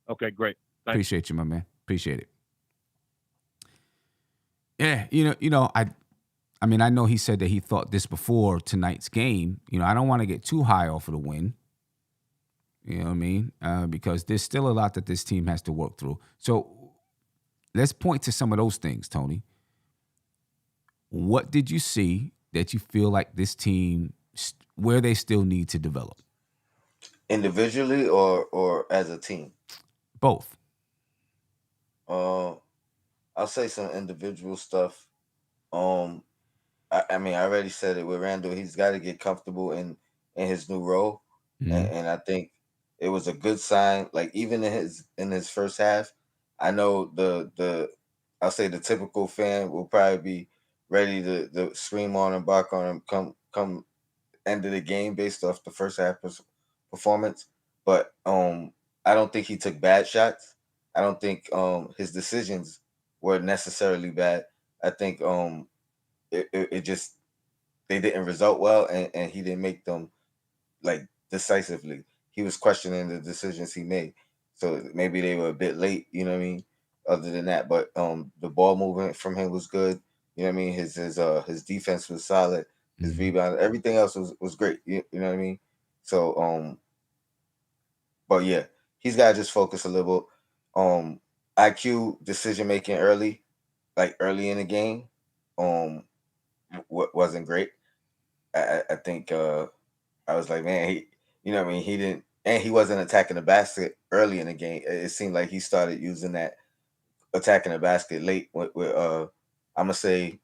Okay, great. Thanks. Appreciate you, my man. Appreciate it. Yeah, I mean, I know he said that he thought this before tonight's game. I don't want to get too high off of the win. You know what I mean? Because there's still a lot that this team has to work through. So let's point to some of those things, Tony. What did you see that you feel like this team, where they still need to develop? Individually or as a team? Both. I'll say some individual stuff. I mean, I already said it with Randall. He's got to get comfortable in his new role, and I think it was a good sign. Like even in his first half, I know I'll say the typical fan will probably be ready to scream on and bark on him come end of the game based off the first half performance. But I don't think he took bad shots. I don't think his decisions were necessarily bad. I think it just they didn't result well, and he didn't make them like decisively. He was questioning the decisions he made, so maybe they were a bit late. You know what I mean? Other than that, but the ball movement from him was good. You know what I mean? His defense was solid. His rebound, everything else was great. You know what I mean? So but yeah, he's got to just focus a little. IQ decision making early in the game, wasn't great. I think I was like, man, you know what I mean? He didn't, and he wasn't attacking the basket early in the game. It seemed like he started using that attacking the basket late with I'm gonna say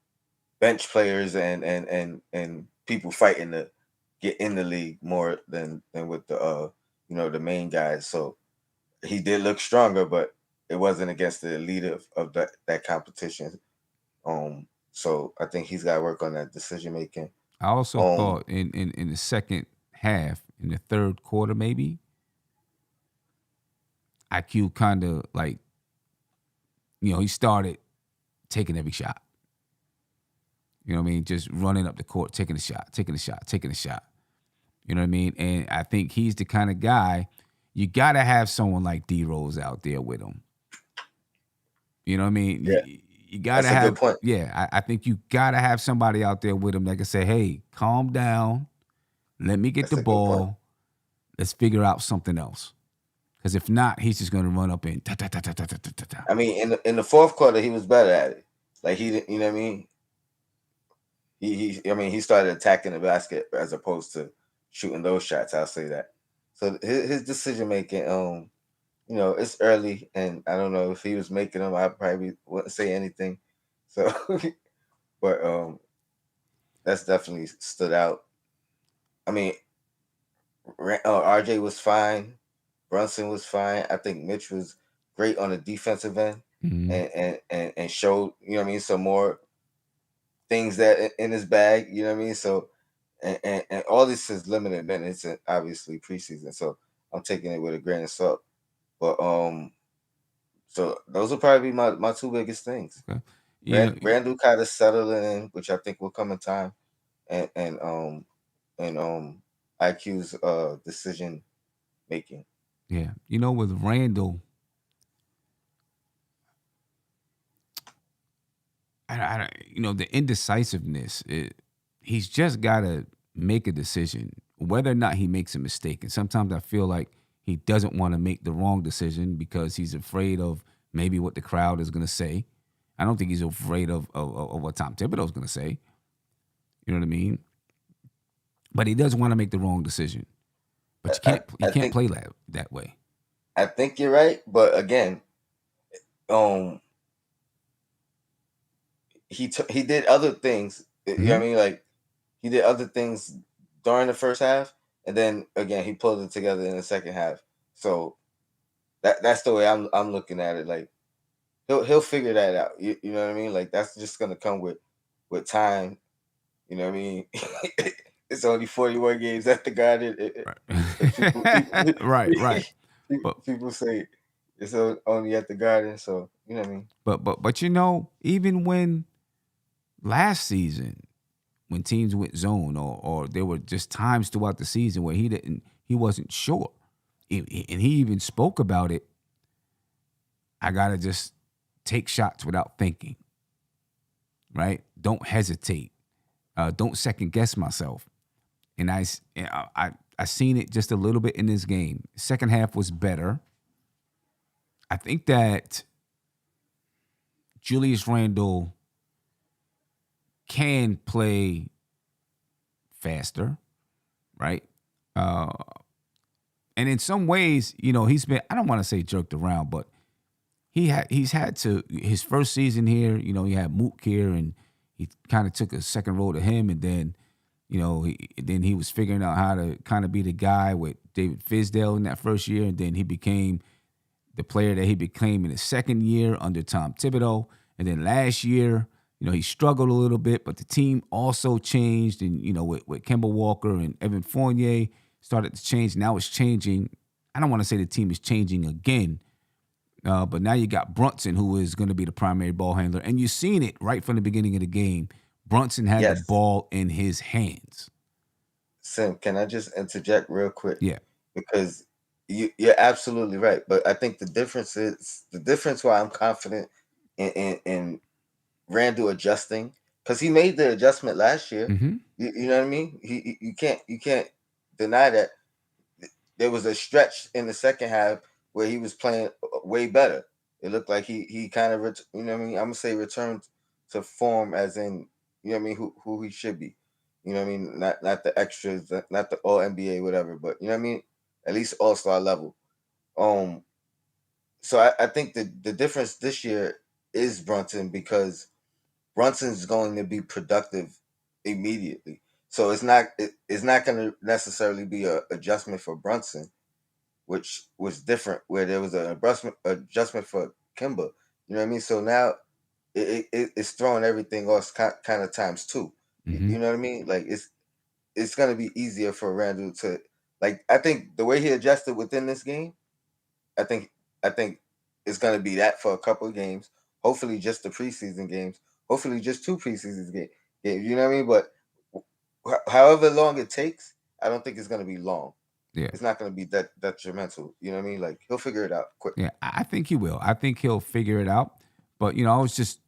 bench players and people fighting to get in the league more than with the the main guys. So he did look stronger, but it wasn't against the elite of that competition. So I think he's got to work on that decision making. I also thought in the second half, in the third quarter, maybe IQ kind of like, he started taking every shot. You know what I mean? Just running up the court, taking a shot, taking a shot, taking a shot. You know what I mean? And I think he's the kind of guy, you got to have someone like D Rose out there with him. You know what I mean? Yeah, You got to that's a have, good point. yeah, I think you got to have somebody out there with him that can say, hey, calm down. Let me get That's the a good point. ball. Let's figure out something else. Because if not, he's just going to run up and ta ta ta ta ta ta ta ta. I mean, in the fourth quarter, he was better at it. Like he didn't, you know what I mean? He started attacking the basket as opposed to shooting those shots. I'll say that. So his decision making, it's early, and I don't know if he was making them. I probably wouldn't say anything. So, but that's definitely stood out. I mean, RJ was fine. Brunson was fine. I think Mitch was great on the defensive end, Mm-hmm. and showed some more things that in his bag. You know what I mean? So and all this is limited minutes, and obviously preseason. So I'm taking it with a grain of salt. But so those will probably be my two biggest things. Okay. You know, Randall kind of settling in, which I think will come in time, and IQ's decision making. yeah. With Randall, the indecisiveness, he's just got to make a decision, whether or not he makes a mistake. And sometimes I feel like he doesn't want to make the wrong decision because he's afraid of maybe what the crowd is going to say. I don't think he's afraid of what Tom Thibodeau is going to say. You know what I mean? But he doesn't want to make the wrong decision. But you can't play that way. I think you're right, but again, he did other things. You know what I mean? Like he did other things during the first half, and then again he pulled it together in the second half. So that's the way I'm looking at it. Like he'll figure that out. You know what I mean? Like that's just gonna come with time. You know what I mean? It's only 41 games at the Garden. Right. People say it's only at the Garden, so you know what I mean. But even when last season, when teams went zone, or there were just times throughout the season where he wasn't sure, and he even spoke about it. I gotta just take shots without thinking. Right? Don't hesitate. Don't second guess myself. And I seen it just a little bit in this game. Second half was better. I think that Julius Randle can play faster, right? And in some ways, he's been, I don't want to say jerked around, but he's had to, his first season here, he had Mook here, and he kind of took a second role to him, and then then he was figuring out how to kind of be the guy with David Fizdale in that first year, and then he became the player that he became in his second year under Tom Thibodeau. And then last year, he struggled a little bit, but the team also changed, and with Kemba Walker and Evan Fournier started to change. Now it's changing. I don't want to say the team is changing again, but now you got Brunson, who is going to be the primary ball handler, and you've seen it right from the beginning of the game. Brunson had the ball in his hands. Sim, can I just interject real quick? Yeah. Because you're absolutely right. But I think the difference why I'm confident in Randall adjusting, because he made the adjustment last year. Mm-hmm. You know what I mean? You can't deny that there was a stretch in the second half where he was playing way better. It looked like he kind of you know what I mean? I'm gonna say returned to form, as in, you know what I mean, who he should be. You know what I mean? Not the extras, not the all NBA, whatever, but you know what I mean? At least all-star level. So I think the difference this year is Brunson, because Brunson's going to be productive immediately. So it's not going to necessarily be a adjustment for Brunson, which was different, where there was an adjustment for Kimba. You know what I mean? So now it's throwing everything off kind of times two. Mm-hmm. You know what I mean? Like it's going to be easier for Randall to, like, I think the way he adjusted within this game, I think I think it's going to be that for a couple of games. Hopefully, just the preseason games. Hopefully, just two preseason games. You know what I mean? But however long it takes, I don't think it's going to be long. Yeah. It's not going to be that detrimental. You know what I mean? Like, he'll figure it out quick. Yeah, I think he will. I think he'll figure it out. But, I was just,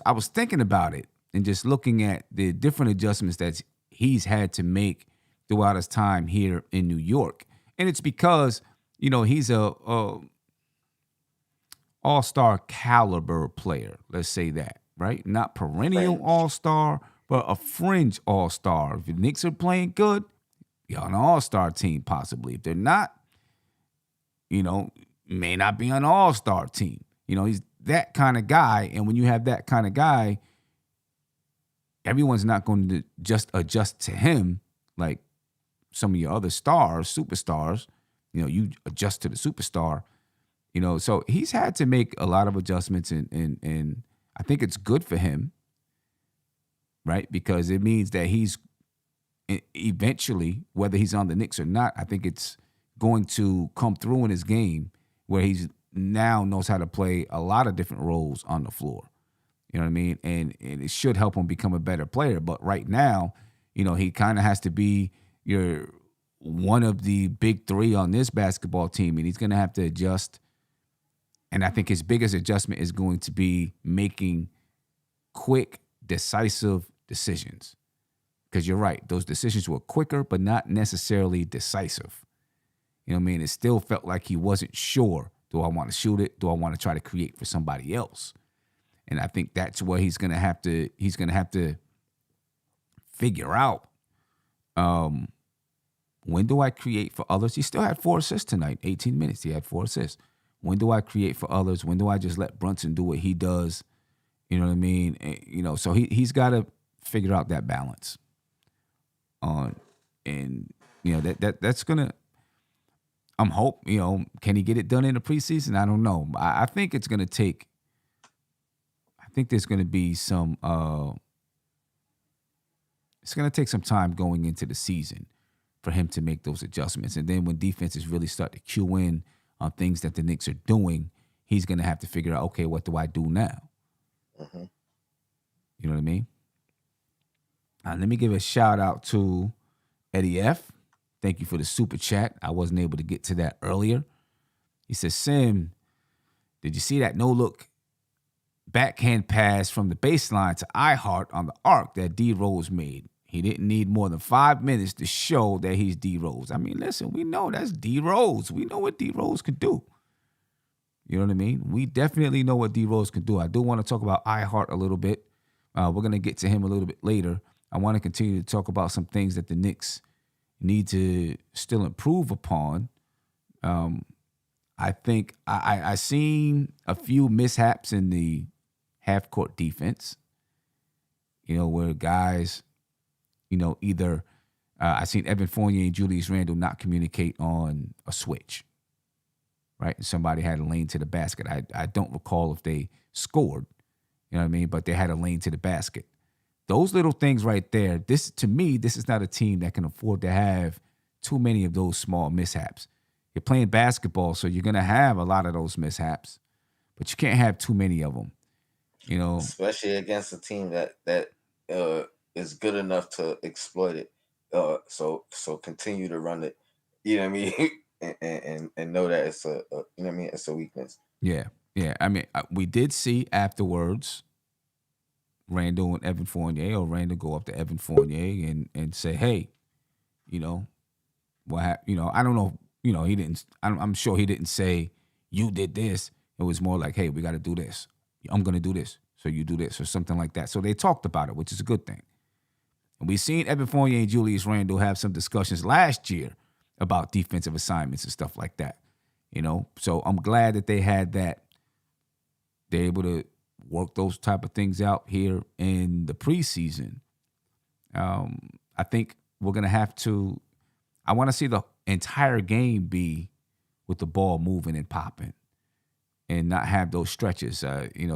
I was thinking about it and just looking at the different adjustments that he's had to make throughout his time here in New York. And it's because, he's a all-star caliber player. Let's say that, right? Not perennial Fringe. all-star, but a fringe all-star. If the Knicks are playing good, you're on an all-star team possibly. If they're not, may not be an all-star team. He's that kind of guy. And when you have that kind of guy, everyone's not going to just adjust to him like some of your other stars, superstars. You adjust to the superstar. So he's had to make a lot of adjustments, and I think it's good for him, right? Because it means that he's eventually, whether he's on the Knicks or not, I think it's going to come through in his game where he's now knows how to play a lot of different roles on the floor. You know what I mean? And it should help him become a better player. But right now, he kind of has to be one of the big three on this basketball team, and he's going to have to adjust. And I think his biggest adjustment is going to be making quick, decisive decisions. Because you're right, those decisions were quicker, but not necessarily decisive. You know what I mean? It still felt like he wasn't sure. Do I want to shoot it? Do I want to try to create for somebody else? And I think that's where he's gonna have to figure out. When do I create for others? He still had 4 assists tonight. 18 minutes, he had 4 assists. When do I create for others? When do I just let Brunson do what he does? You know what I mean? And, so he's got to figure out that balance. And that's gonna. I'm hope, can he get it done in the preseason? I don't know. I think it's gonna take. I think there's gonna be some. It's gonna take some time going into the season for him to make those adjustments, and then when defenses really start to cue in on things that the Knicks are doing, he's gonna have to figure out, okay, what do I do now? Mm-hmm. You know what I mean? Let me give a shout out to Eddie F. Thank you for the super chat. I wasn't able to get to that earlier. He says, Sim, did you see that no-look backhand pass from the baseline to iHeart on the arc that D Rose made? He didn't need more than 5 minutes to show that he's D Rose. I mean, listen, we know that's D Rose. We know what D Rose could do. You know what I mean? We definitely know what D Rose can do. I do want to talk about iHeart a little bit. We're going to get to him a little bit later. I want to continue to talk about some things that the Knicks need to still improve upon. I think I seen a few mishaps in the half-court defense, where guys, either I seen Evan Fournier and Julius Randle not communicate on a switch, right? And somebody had a lane to the basket. I don't recall if they scored, you know what I mean? But they had a lane to the basket. Those little things right there, to me, this is not a team that can afford to have too many of those small mishaps. You're playing basketball, so you're going to have a lot of those mishaps, but you can't have too many of them, Especially against a team that is good enough to exploit it. So continue to run it, you know what I mean? and know that it's a you know what I mean? It's a weakness. Yeah. I mean, we did see afterwards Randall and Evan Fournier, or Randall go up to Evan Fournier and say, hey, what happened? I don't know. He didn't. I'm sure he didn't say you did this. It was more like, hey, we got to do this. I'm gonna do this, so you do this, or something like that. So they talked about it, which is a good thing. And we've seen Evan Fournier and Julius Randle have some discussions last year about defensive assignments and stuff like that. So I'm glad that they had that. They're able to work those type of things out here in the preseason. I think we're going to have to – I want to see the entire game be with the ball moving and popping and not have those stretches.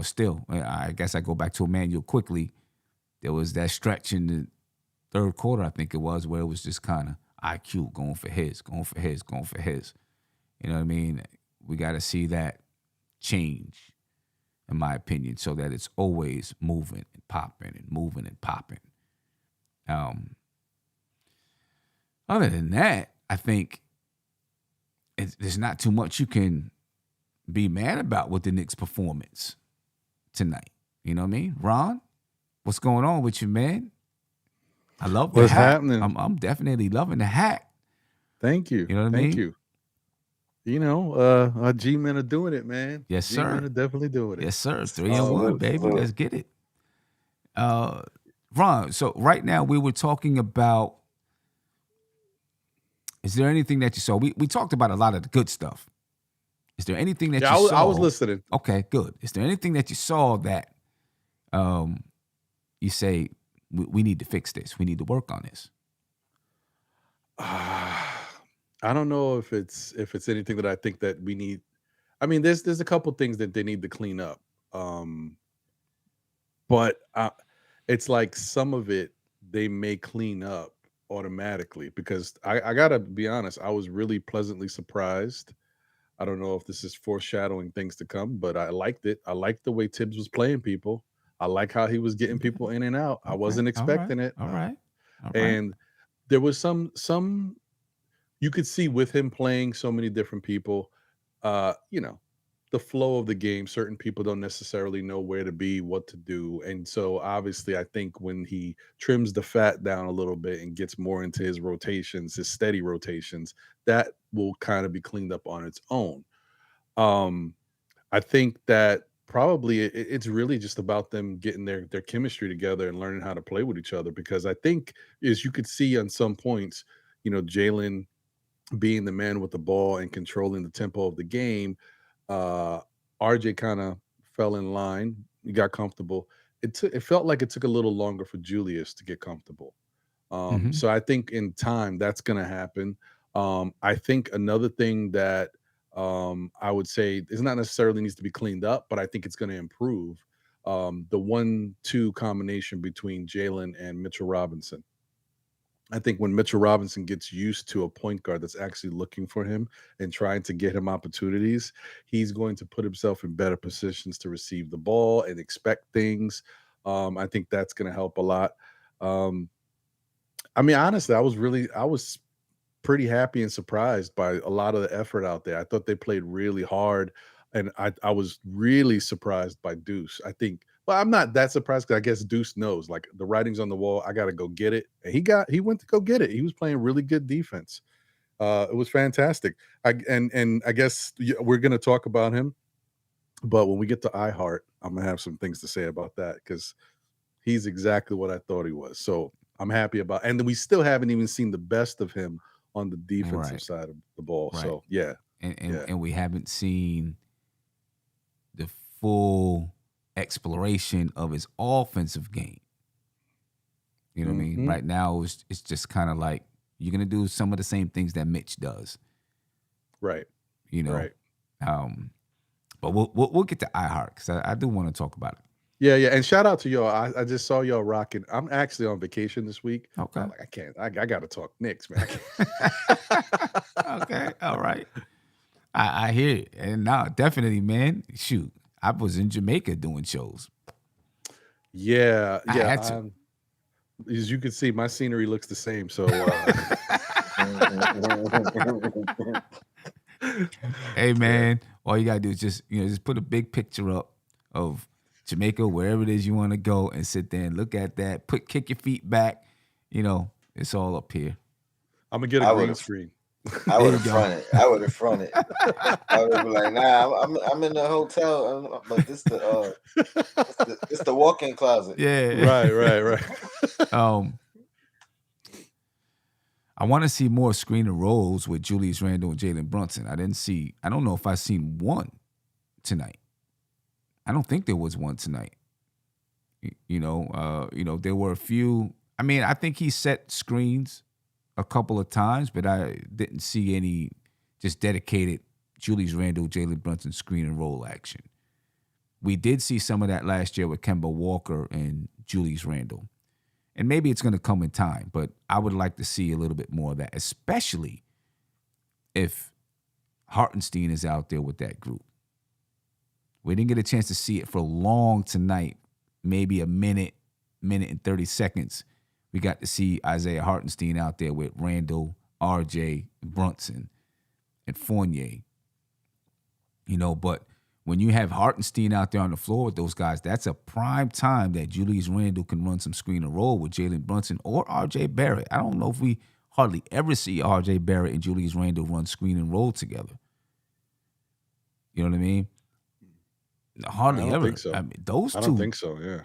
Still, I guess I go back to Emmanuel quickly. There was that stretch in the third quarter, I think it was, where it was just kind of IQ going for his. You know what I mean? We got to see that change, in my opinion, so that it's always moving and popping and moving and popping. Other than that, I think there's not too much you can be mad about with the Knicks' performance tonight. You know what I mean? Ron, what's going on with you, man? I love the What's hat. happening? I'm definitely loving the hat. Thank you. You know what I mean? Thank you. Our G-men are doing it, man. Yes, sir. G-men are definitely doing it. Yes, sir. 3-1, baby. Let's get it. Ron, so right now we were talking about, is there anything that you saw? We talked about a lot of the good stuff. Is there anything that you saw? I was listening. Okay, good. Is there anything that you saw that you say, we need to fix this. We need to work on this? I don't know if it's anything that I think that we need. I mean, there's a couple things that they need to clean up. But it's like some of it they may clean up automatically, because I gotta be honest, I was really pleasantly surprised. I don't know if this is foreshadowing things to come, but I liked it. I liked the way Tibbs was playing people. I like how he was getting people in and out. I wasn't expecting it. All right. And there was some you could see with him playing so many different people, the flow of the game. Certain people don't necessarily know where to be, what to do. And so obviously I think when he trims the fat down a little bit and gets more into his rotations, his steady rotations, that will kind of be cleaned up on its own. I think that probably it's really just about them getting their chemistry together and learning how to play with each other, because I think, as you could see on some points, Jalen being the man with the ball and controlling the tempo of the game, RJ kind of fell in line. He got comfortable. It felt like it took a little longer for Julius to get comfortable. So I think in time that's going to happen. I think another thing that I would say is not necessarily needs to be cleaned up, but I think it's going to improve the 1-2 combination between Jalen and Mitchell Robinson. I think when Mitchell Robinson gets used to a point guard that's actually looking for him and trying to get him opportunities, he's going to put himself in better positions to receive the ball and expect things. I think that's going to help a lot. I mean, honestly, I was pretty happy and surprised by a lot of the effort out there. I thought they played really hard, and I was really surprised by Deuce. I think, well, I'm not that surprised, because I guess Deuce knows, like, the writing's on the wall. I got to go get it. And he went to go get it. He was playing really good defense. It was fantastic. And I guess we're going to talk about him, but when we get to iHeart, I'm going to have some things to say about that, because he's exactly what I thought he was. So I'm happy about, and then we still haven't even seen the best of him on the defensive side of the ball. Right. So yeah. And we haven't seen the full exploration of his offensive game. You know what I mean? Right now it's just kind of like you're gonna do some of the same things that Mitch does. Right. Right. But we'll get to iHeart, because I do want to talk about it. Yeah. And shout out to y'all. I just saw y'all rocking. I'm actually on vacation this week. Okay. I'm like, I can't. I got to talk Knicks, man. Okay. All right. I hear it. And now, definitely, man. Shoot, I was in Jamaica doing shows. Yeah. I had to. As you can see, my scenery looks the same. So. Hey, man. All you gotta do is just put a big picture up of Jamaica, wherever it is you want to go, and sit there and look at that. Kick your feet back. It's all up here. I'm gonna get a green screen. I would have fronted. I would be like, nah, I'm in the hotel, but this the walk-in closet. Yeah. Right. I want to see more screen and rolls with Julius Randle and Jalen Brunson. I don't know if I've seen one tonight. I don't think there was one tonight. There were a few. I mean, I think he set screens a couple of times, but I didn't see any just dedicated Julius Randle, Jalen Brunson screen and roll action. We did see some of that last year with Kemba Walker and Julius Randle. And maybe it's going to come in time, but I would like to see a little bit more of that, especially if Hartenstein is out there with that group. We didn't get a chance to see it for long tonight, maybe a minute and 30 seconds. We got to see Isaiah Hartenstein out there with Randle, RJ, Brunson, and Fournier. But when you have Hartenstein out there on the floor with those guys, that's a prime time that Julius Randle can run some screen and roll with Jalen Brunson or RJ Barrett. I don't know if we hardly ever see RJ Barrett and Julius Randle run screen and roll together. You know what I mean? Hardly ever. Think so. I mean, those two. I don't think so, yeah.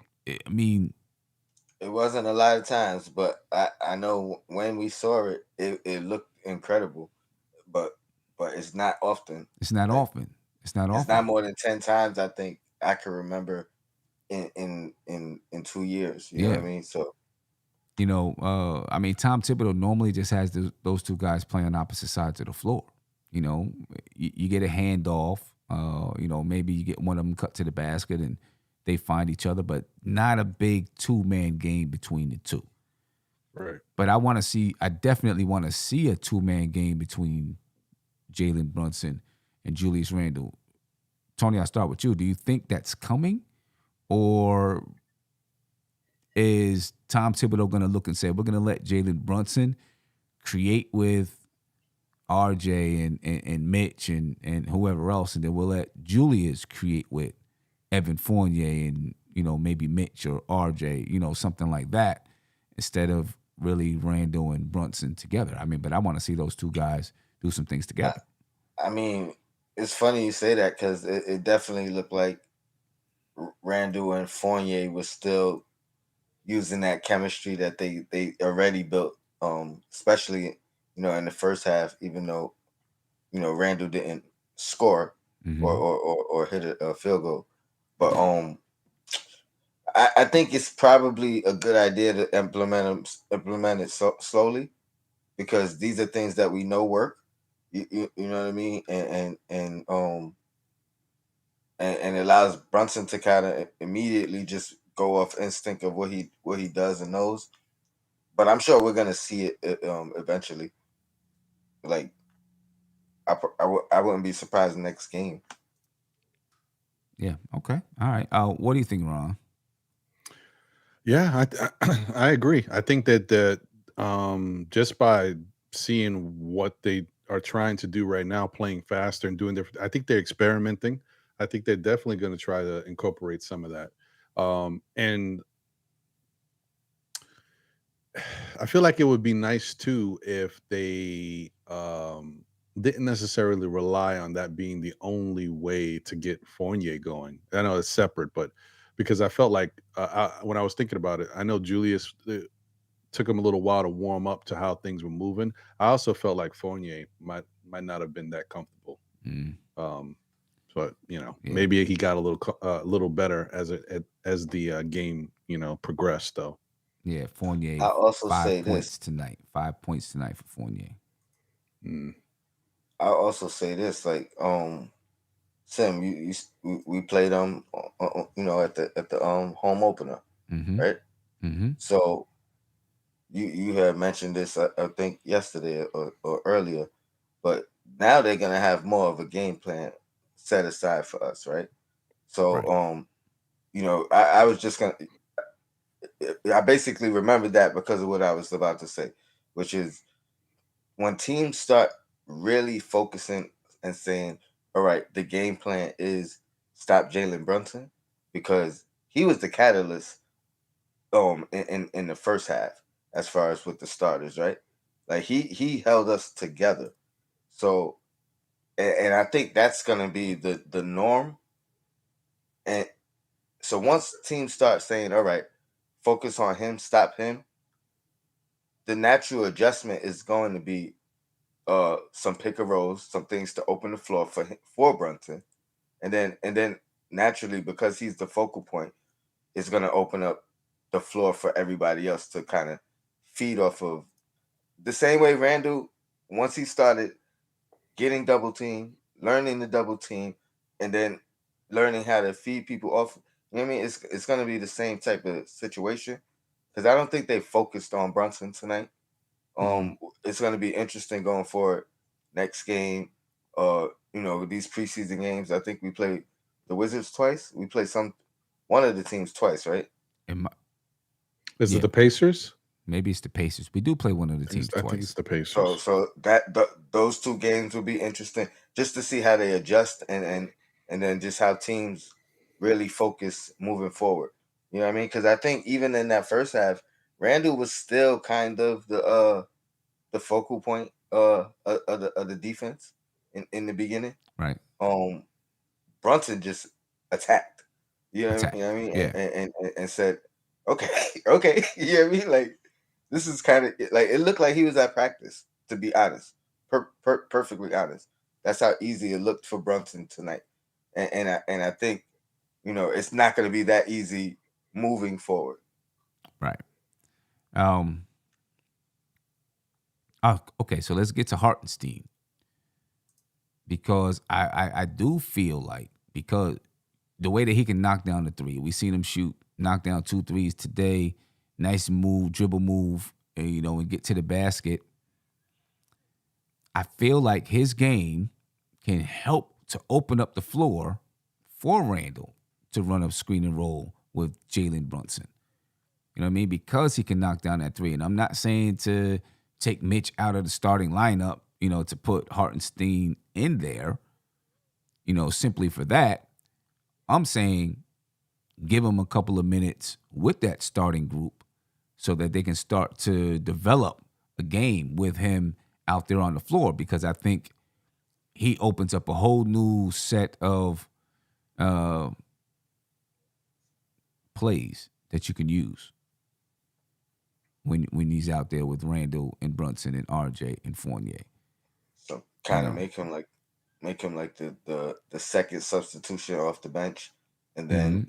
I mean, it wasn't a lot of times, but I know when we saw it, it looked incredible. But it's not often. It's not often. It's not more than 10 times I think I can remember in 2 years. You know what I mean? So Tom Thibodeau normally just has those two guys playing on opposite sides of the floor. You get a handoff. Maybe you get one of them cut to the basket and they find each other, but not a big two-man game between the two. Right. But I definitely want to see a two-man game between Jalen Brunson and Julius Randle. Tony, I'll start with you. Do you think that's coming? Or is Tom Thibodeau going to look and say, we're going to let Jalen Brunson create with RJ and Mitch and whoever else, and then we'll let Julius create with Evan Fournier and, maybe Mitch or RJ, something like that, instead of really Randle and Brunson together. I mean, but I want to see those two guys do some things together. I mean, it's funny you say that because it definitely looked like Randle and Fournier was still using that chemistry that they already built, especially, in the first half, even though, Randle didn't score or hit a field goal. But I think it's probably a good idea to implement it slowly, because these are things that we know work. You know what I mean? And it allows Brunson to kind of immediately just go off instinct of what he does and knows. But I'm sure we're gonna see it eventually. Like I wouldn't be surprised next game. Yeah. Okay. All right. What do you think, Ron? Yeah, I agree. I think that just by seeing what they are trying to do right now, playing faster and doing different, I think they're experimenting. I think they're definitely going to try to incorporate some of that. And I feel like it would be nice too if they didn't necessarily rely on that being the only way to get Fournier going. I know it's separate, but because I felt like when I was thinking about it, I know Julius took him a little while to warm up to how things were moving. I also felt like Fournier might not have been that comfortable. But maybe he got a little better as the game progressed though. Yeah, Fournier. I also 5 say points this. tonight. 5 points tonight for Fournier. I also say this, like Sim, we played them, at the home opener, right? So you had mentioned this, I think yesterday or earlier, but now they're gonna have more of a game plan set aside for us, right? So right. I was just gonna. I basically remembered that because of what I was about to say, which is when teams start really focusing and saying, all right, the game plan is stop Jalen Brunson, because he was the catalyst in the first half as far as with the starters, right? Like he held us together. So and I think that's gonna be the norm. And so once teams start saying, all right, focus on him, stop him, the natural adjustment is going to be some pick and rolls, some things to open the floor for Brunson, and then naturally, because he's the focal point, it's going to open up the floor for everybody else to kind of feed off of. The same way Randall, once he started getting double team, learning the double team, and then learning how to feed people off. You know what I mean? It's going to be the same type of situation, because I don't think they focused on Brunson tonight. It's going to be interesting going forward. Next game, these preseason games. I think we played the Wizards twice. We played one of the teams twice, right? Is it the Pacers? Maybe it's the Pacers. We do play one of the teams twice. I think it's the Pacers. So those two games will be interesting, just to see how they adjust and then just how teams really focus moving forward. You know what I mean? Because I think even in that first half, Randall was still kind of the focal point of the defense in the beginning. Right. Brunson just attacked. You know what I mean? Yeah. And said, okay. You know what I mean? Like, this is kind of like, it looked like he was at practice, to be honest, perfectly honest. That's how easy it looked for Brunson tonight, and I think, it's not going to be that easy moving forward. Right. Okay, so let's get to Hartenstein, because I do feel like, because the way that he can knock down the three, we seen him knock down 2 threes today. Nice move, dribble move, and get to the basket. I feel like his game can help to open up the floor for Randall to run up screen and roll with Jalen Brunson. You know what I mean? Because he can knock down that three. And I'm not saying to take Mitch out of the starting lineup, to put Hartenstein in there, simply for that. I'm saying give him a couple of minutes with that starting group so that they can start to develop a game with him out there on the floor, because I think he opens up a whole new set of plays that you can use when he's out there with Randall and Brunson and RJ and Fournier. So kind of make him like the second substitution off the bench, and then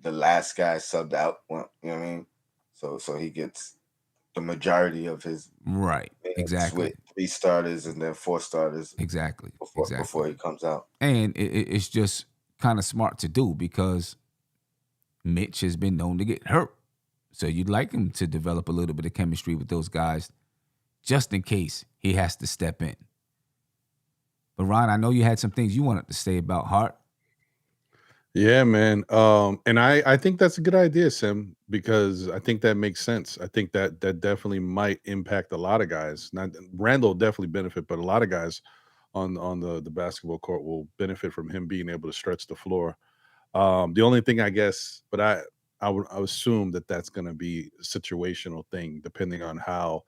the last guy subbed out. You know what I mean? So he gets the majority of his exactly with 3 starters and then 4 starters exactly before he comes out. And it's just kind of smart to do, because Mitch has been known to get hurt, so you'd like him to develop a little bit of chemistry with those guys just in case he has to step in. But Ron, I know you had some things you wanted to say about Hart. Yeah, man. And I think that's a good idea, Sim, because I think that makes sense. I think that definitely might impact a lot of guys. Not Randall will definitely benefit, but a lot of guys on the basketball court will benefit from him being able to stretch the floor. The only thing, I guess, but I would assume that that's going to be a situational thing, depending on how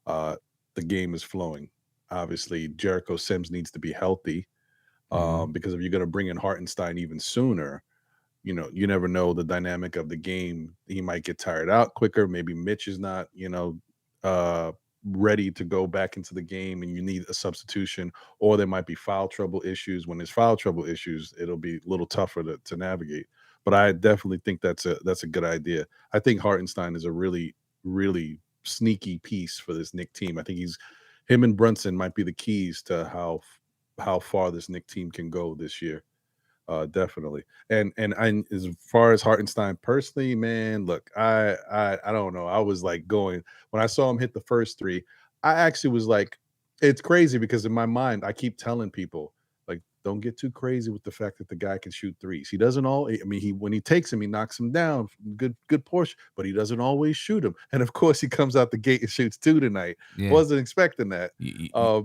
the game is flowing. Obviously, Jericho Sims needs to be healthy. Because if you're going to bring in Hartenstein even sooner, you never know the dynamic of the game. He might get tired out quicker. Maybe Mitch is not, ready to go back into the game, and you need a substitution, or there might be foul trouble issues. When there's foul trouble issues, it'll be a little tougher to navigate. But I definitely think that's a good idea. I think Hartenstein is a really, really sneaky piece for this Knicks team. I think him and Brunson might be the keys to how far this Knicks team can go this year. Definitely. And as far as Hartenstein personally, man, look, I don't know. I was like when I saw him hit the first 3, I actually was like, it's crazy, because in my mind, I keep telling people, like, don't get too crazy with the fact that the guy can shoot threes. He doesn't when he takes him, he knocks him down, good portion, but he doesn't always shoot him. And of course, he comes out the gate and shoots 2 tonight. Yeah. Wasn't expecting that.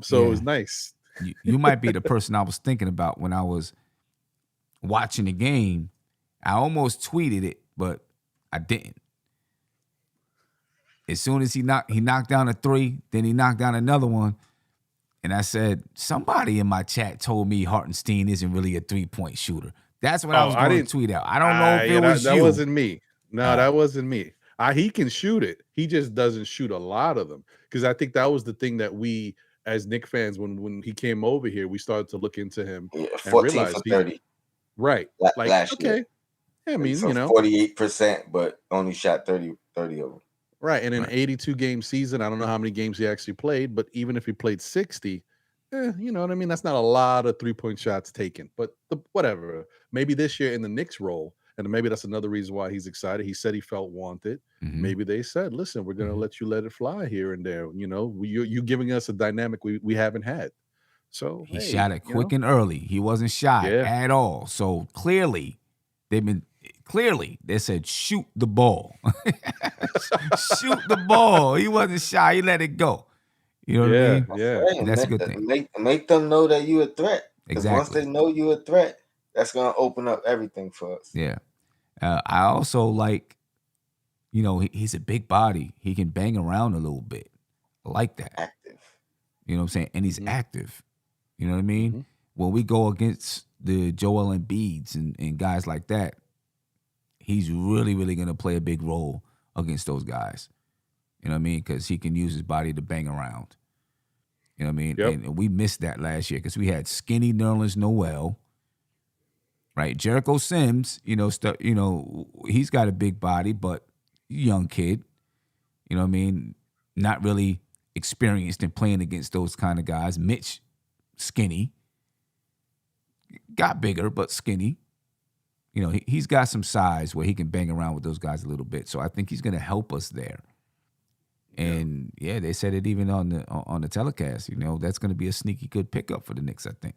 So it was nice. You might be the person I was thinking about when I was watching the game. I almost tweeted it, but I didn't. As soon as he knocked down a 3, then he knocked down another one, and I said, somebody in my chat told me Hartenstein isn't really a 3-point shooter. That's what I was going to tweet out. I don't know if it was you. That wasn't me. No, that wasn't me. He can shoot it. He just doesn't shoot a lot of them. Because I think that was the thing that we, as Knicks fans, when he came over here, we started to look into him Yeah, and 14 realize for 30 right. Like, last year. okay. I And mean, so 48%, but only shot 30 of them. right. In an Right. 82 game season, I don't know how many games he actually played, but even if he played 60, you know what I mean? That's not a lot of 3-point shots taken. But whatever. Maybe this year in the Knicks role, and maybe that's another reason why he's excited. He said he felt wanted. Maybe they said, listen, we're going to let you let it fly here and there. You know, you giving us a dynamic we haven't had. So He shot it you know, quick and early. He wasn't shy Yeah. at all. So clearly they said shoot the ball. Shoot the ball. He wasn't shy. He let it go. You know what I mean? Yeah. Right, That's a good thing. Make them know that you a threat. Because once Exactly. they know you a threat, that's gonna open up everything for us. Yeah. I also like, you know, he's a big body. He can bang around a little bit. I like that. Active. You know what I'm saying? And he's active. You know what I mean? Mhm. When we go against the Joel Embiids and guys like that, he's really, really going to play a big role against those guys. You know what I mean? Because he can use his body to bang around. You know what I mean? Yep. And we missed that last year because we had skinny Nerlens Noel, right? Jericho Sims, he's got a big body, but young kid. You know what I mean? Not really experienced in playing against those kind of guys. Mitch, skinny. Got bigger, but skinny. You know, he's got some size where he can bang around with those guys a little bit. So I think he's going to help us there. And yeah, they said it even on the telecast. You know, that's going to be a sneaky good pickup for the Knicks, I think.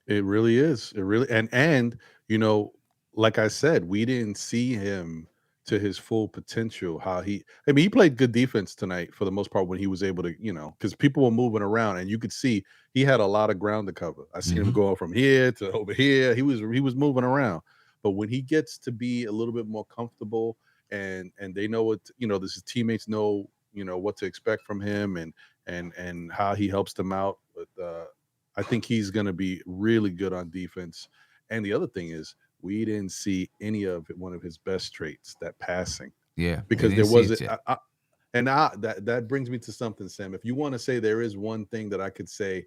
It really is. It really and you know, like I said, we didn't see him to his full potential. He played good defense tonight for the most part when he was able to, because people were moving around and you could see he had a lot of ground to cover. I seen him go from here to over here. He was moving around. But when he gets to be a little bit more comfortable and they know what, his teammates know, what to expect from him and how he helps them out with I think he's going to be really good on defense. And the other thing is, we didn't see any of one of his best traits, that passing. Yeah, because there wasn't. That brings me to something, Sam. If you want to say there is one thing that I could say,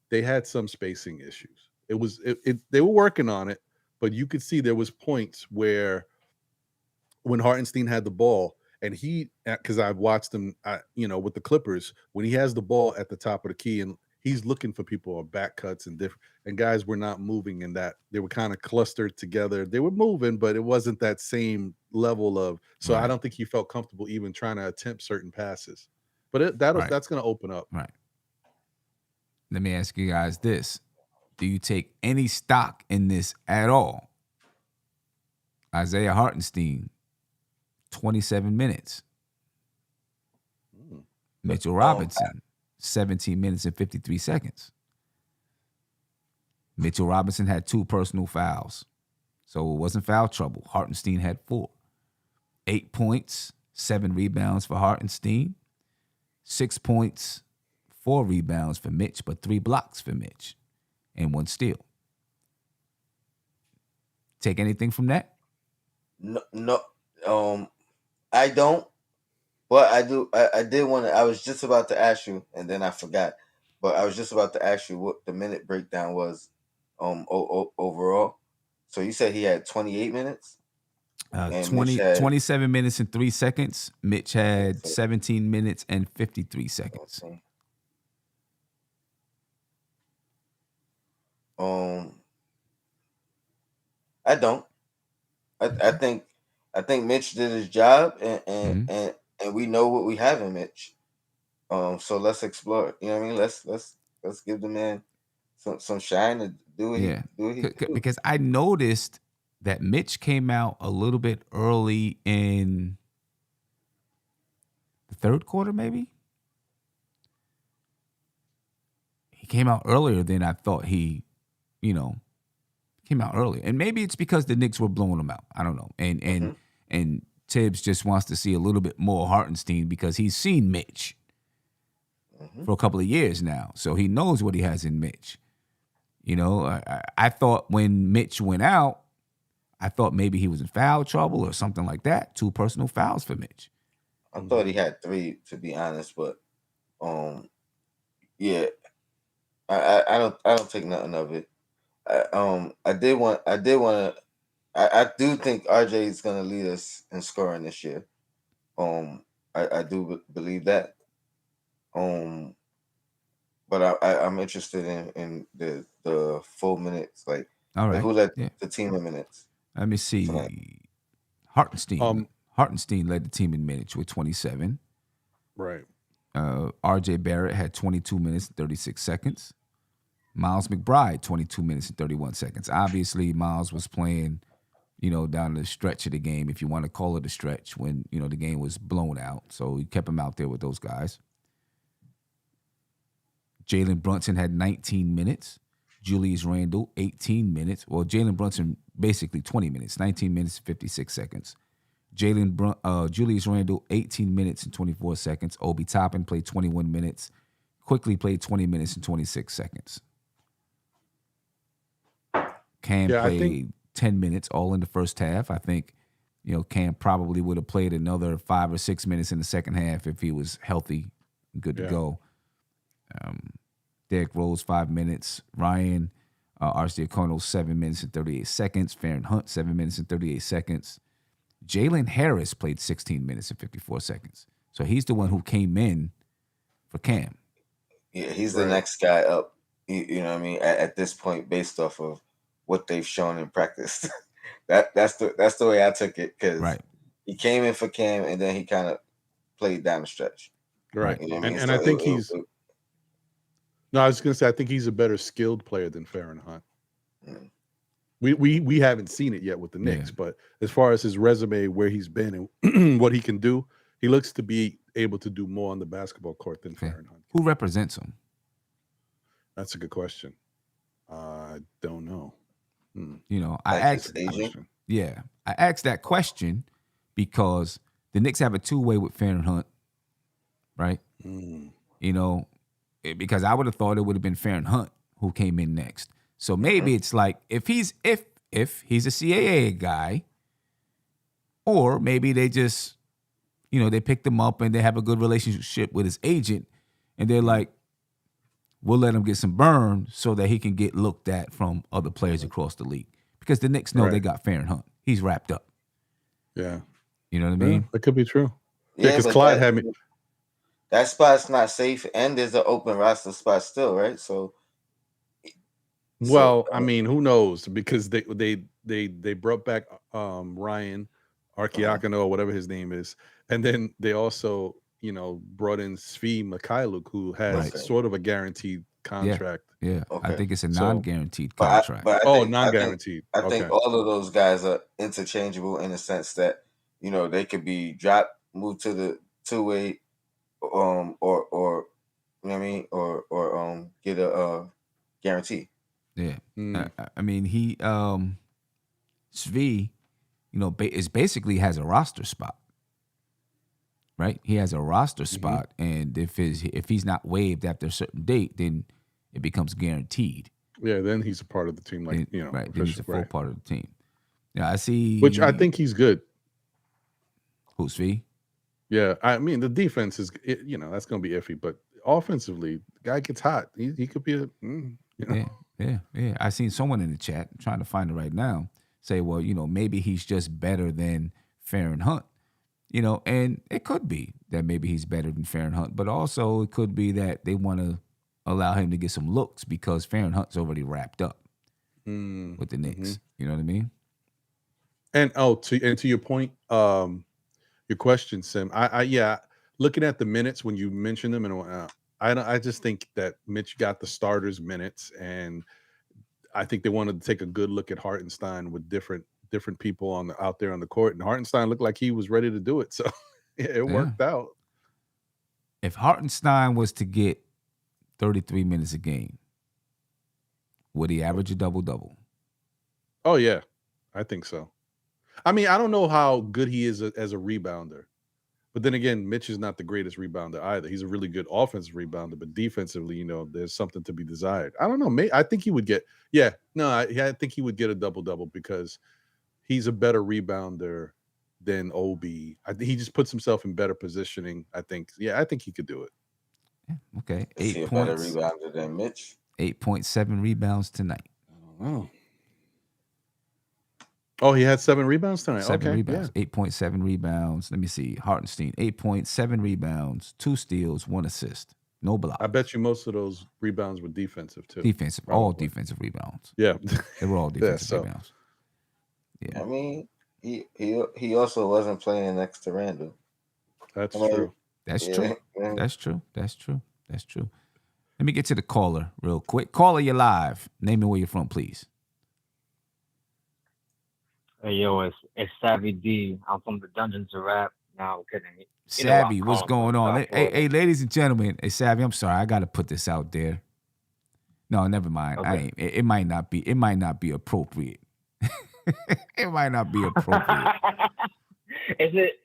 they had some spacing issues. They were working on it, but you could see there was points where when Hartenstein had the ball, and because I've watched him, with the Clippers, when he has the ball at the top of the key and he's looking for people on back cuts and guys were not moving in that. They were kind of clustered together. They were moving, but it wasn't that same level of. So right. I don't think he felt comfortable even trying to attempt certain passes. But that's going to open up. Right. Let me ask you guys this: do you take any stock in this at all? Isaiah Hartenstein, 27 minutes. Mitchell Robinson, 17 minutes and 53 seconds. Mitchell Robinson had 2 personal fouls, so it wasn't foul trouble. Hartenstein had 4. 8 points, 7 rebounds for Hartenstein. 6 points, 4 rebounds for Mitch, but 3 blocks for Mitch and 1 steal. Take anything from that? No, I don't. But I do. I did want to. I was just about to ask you, and then I forgot. But I was just about to ask you what the minute breakdown was, overall. So you said he had 28 minutes. 27 minutes and 3 seconds. Mitch had 17 minutes and 53 seconds. Okay. I don't. I think Mitch did his job, and we know what we have in Mitch. So let's explore. You know what I mean? Let's give the man some shine to do what he do. Because I noticed that Mitch came out a little bit early in the third quarter, maybe. He came out earlier than I thought he, came out early. And maybe it's because the Knicks were blowing him out. I don't know. And Tibbs just wants to see a little bit more Hartenstein because he's seen Mitch for a couple of years now. So he knows what he has in Mitch. I thought when Mitch went out, I thought maybe he was in foul trouble or something like that. 2 personal fouls for Mitch. I thought he had 3, to be honest, but yeah, I don't think nothing of it. I do think RJ is gonna lead us in scoring this year. I do believe that. But I'm interested in the full minutes, like All right. who led Yeah. the team in minutes. Let me see. Hartenstein. Hartenstein led the team in minutes with 27. Right. RJ Barrett had 22 minutes and 36 seconds. Miles McBride, 22 minutes and 31 seconds. Obviously, Miles was playing, down the stretch of the game, if you want to call it a stretch, when, the game was blown out. So he kept him out there with those guys. Jalen Brunson had 19 minutes. Julius Randle, 18 minutes. Well, Jalen Brunson, basically 20 minutes, 19 minutes and 56 seconds. Julius Randle, 18 minutes and 24 seconds. Obi Toppin played 21 minutes. Quickly played 20 minutes and 26 seconds. Cam played 10 minutes, all in the first half. I think, Cam probably would have played another 5 or 6 minutes in the second half if he was healthy and good to go. Derrick Rose, 5 minutes. Ryan Arcidiacono, 7 minutes and 38 seconds. Farron Hunt, 7 minutes and 38 seconds. Jalen Harris played 16 minutes and 54 seconds. So he's the one who came in for Cam. Yeah, he's the next guy up. You know what I mean? At this point, based off of what they've shown in practice. that's the way I took it, because he came in for Cam and then he kind of played down the stretch. Right. You know what I mean? And So I think No, I was going to say, I think he's a better skilled player than Farron Hunt. Mm. We haven't seen it yet with the Knicks, but as far as his resume, where he's been and what he can do, he looks to be able to do more on the basketball court than Farron Hunt. Who represents him? That's a good question. I don't know. I asked. I asked that question because the Knicks have a 2-way with Farron Hunt, right? Because I would have thought it would have been Farron Hunt who came in next. So maybe it's like if he's a CAA guy, or maybe they just, they picked him up and they have a good relationship with his agent, and they're like, we'll let him get some burn so that he can get looked at from other players across the league. Because the Knicks know they got Farron Hunt. He's wrapped up. Yeah. You know what I mean? Yeah, that could be true. Yeah, because Clyde had me. That spot's not safe, and there's an open roster spot still, right? So, I mean, who knows? Because they brought back Ryan Arcidiacono or whatever his name is, and then they also brought in Svi Mikhailuk, who has sort of a guaranteed contract. Yeah. Okay. I think it's a non-guaranteed contract. Non-guaranteed. I think all of those guys are interchangeable in the sense that they could be dropped, moved to the 2-way, or you know what I mean, or get a guarantee. Yeah. I mean, he Svi, is basically has a roster spot. Right? He has a roster spot, and if he's not waived after a certain date, then it becomes guaranteed. Yeah, then he's a part of the team, right? Then he's a full part of the team. Yeah, I see. Which I think he's good. Who's Svi? Yeah, I mean the defense is, that's going to be iffy, but offensively, the guy gets hot. He could be a, Yeah. I seen someone in the chat, I'm trying to find it right now, say, well, maybe he's just better than Farron Hunt. And it could be that maybe he's better than Farron Hunt, but also it could be that they want to allow him to get some looks because Farron Hunt's already wrapped up with the Knicks. You know what I mean? And to your point, your question, Sim. I looking at the minutes when you mentioned them and whatnot, I just think that Mitch got the starters minutes, and I think they wanted to take a good look at Hartenstein with different people out there on the court, and Hartenstein looked like he was ready to do it, so it worked out. If Hartenstein was to get 33 minutes a game, would he average a double-double? Oh yeah, I think so. I mean, I don't know how good he is as a rebounder, but then again, Mitch is not the greatest rebounder either. He's a really good offensive rebounder, but defensively, there's something to be desired. I don't know. I think he would get. I think he would get a double-double because he's a better rebounder than OB. I think he just puts himself in better positioning. I think he could do it. Okay, Is he a better rebounder than Mitch? 8.7 rebounds tonight. I don't know. Oh, he had 7 rebounds tonight. 7 okay, rebounds. yeah. 8.7 rebounds. Let me see. Hartenstein, 8.7 rebounds, 2 steals, 1 assist. No block. I bet you most of those rebounds were defensive too. Defensive. Probably. All defensive rebounds. Yeah. They were all defensive rebounds. Yeah. I mean, he also wasn't playing next to Randall. That's true. That's true. That's true. That's true. That's true. Let me get to the caller real quick. Caller, you're live. Name me where you're from, please. Hey, yo, it's Savvy D. I'm from the Dungeons of Rap. No, I'm kidding. Savvy, what's going on? Hey, ladies and gentlemen. Hey, Savvy, I'm sorry. I got to put this out there. No, never mind. Okay. I ain't. It might not be appropriate. It might not be appropriate. Is it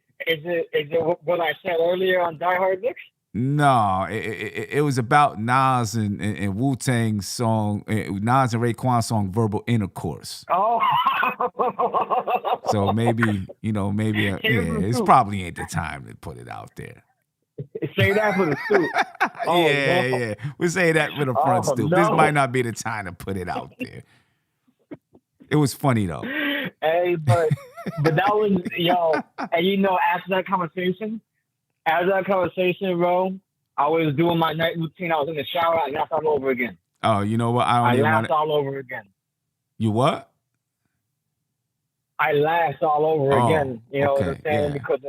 what I said earlier on Die Hard Knicks? No, it was about Nas and Wu-Tang's song, Nas and Raekwon's song, Verbal Intercourse. Oh. So maybe, it's probably ain't the time to put it out there. Say that for the suit. Oh, yeah. We'll say that for the front stoop. No. This might not be the time to put it out there. It was funny, though. Hey, but that was, and after that conversation, bro, I was doing my night routine. I was in the shower. I laughed all over again. Oh, you know what? I laughed all over again. You what? I laughed all over again. You know what I'm saying? Because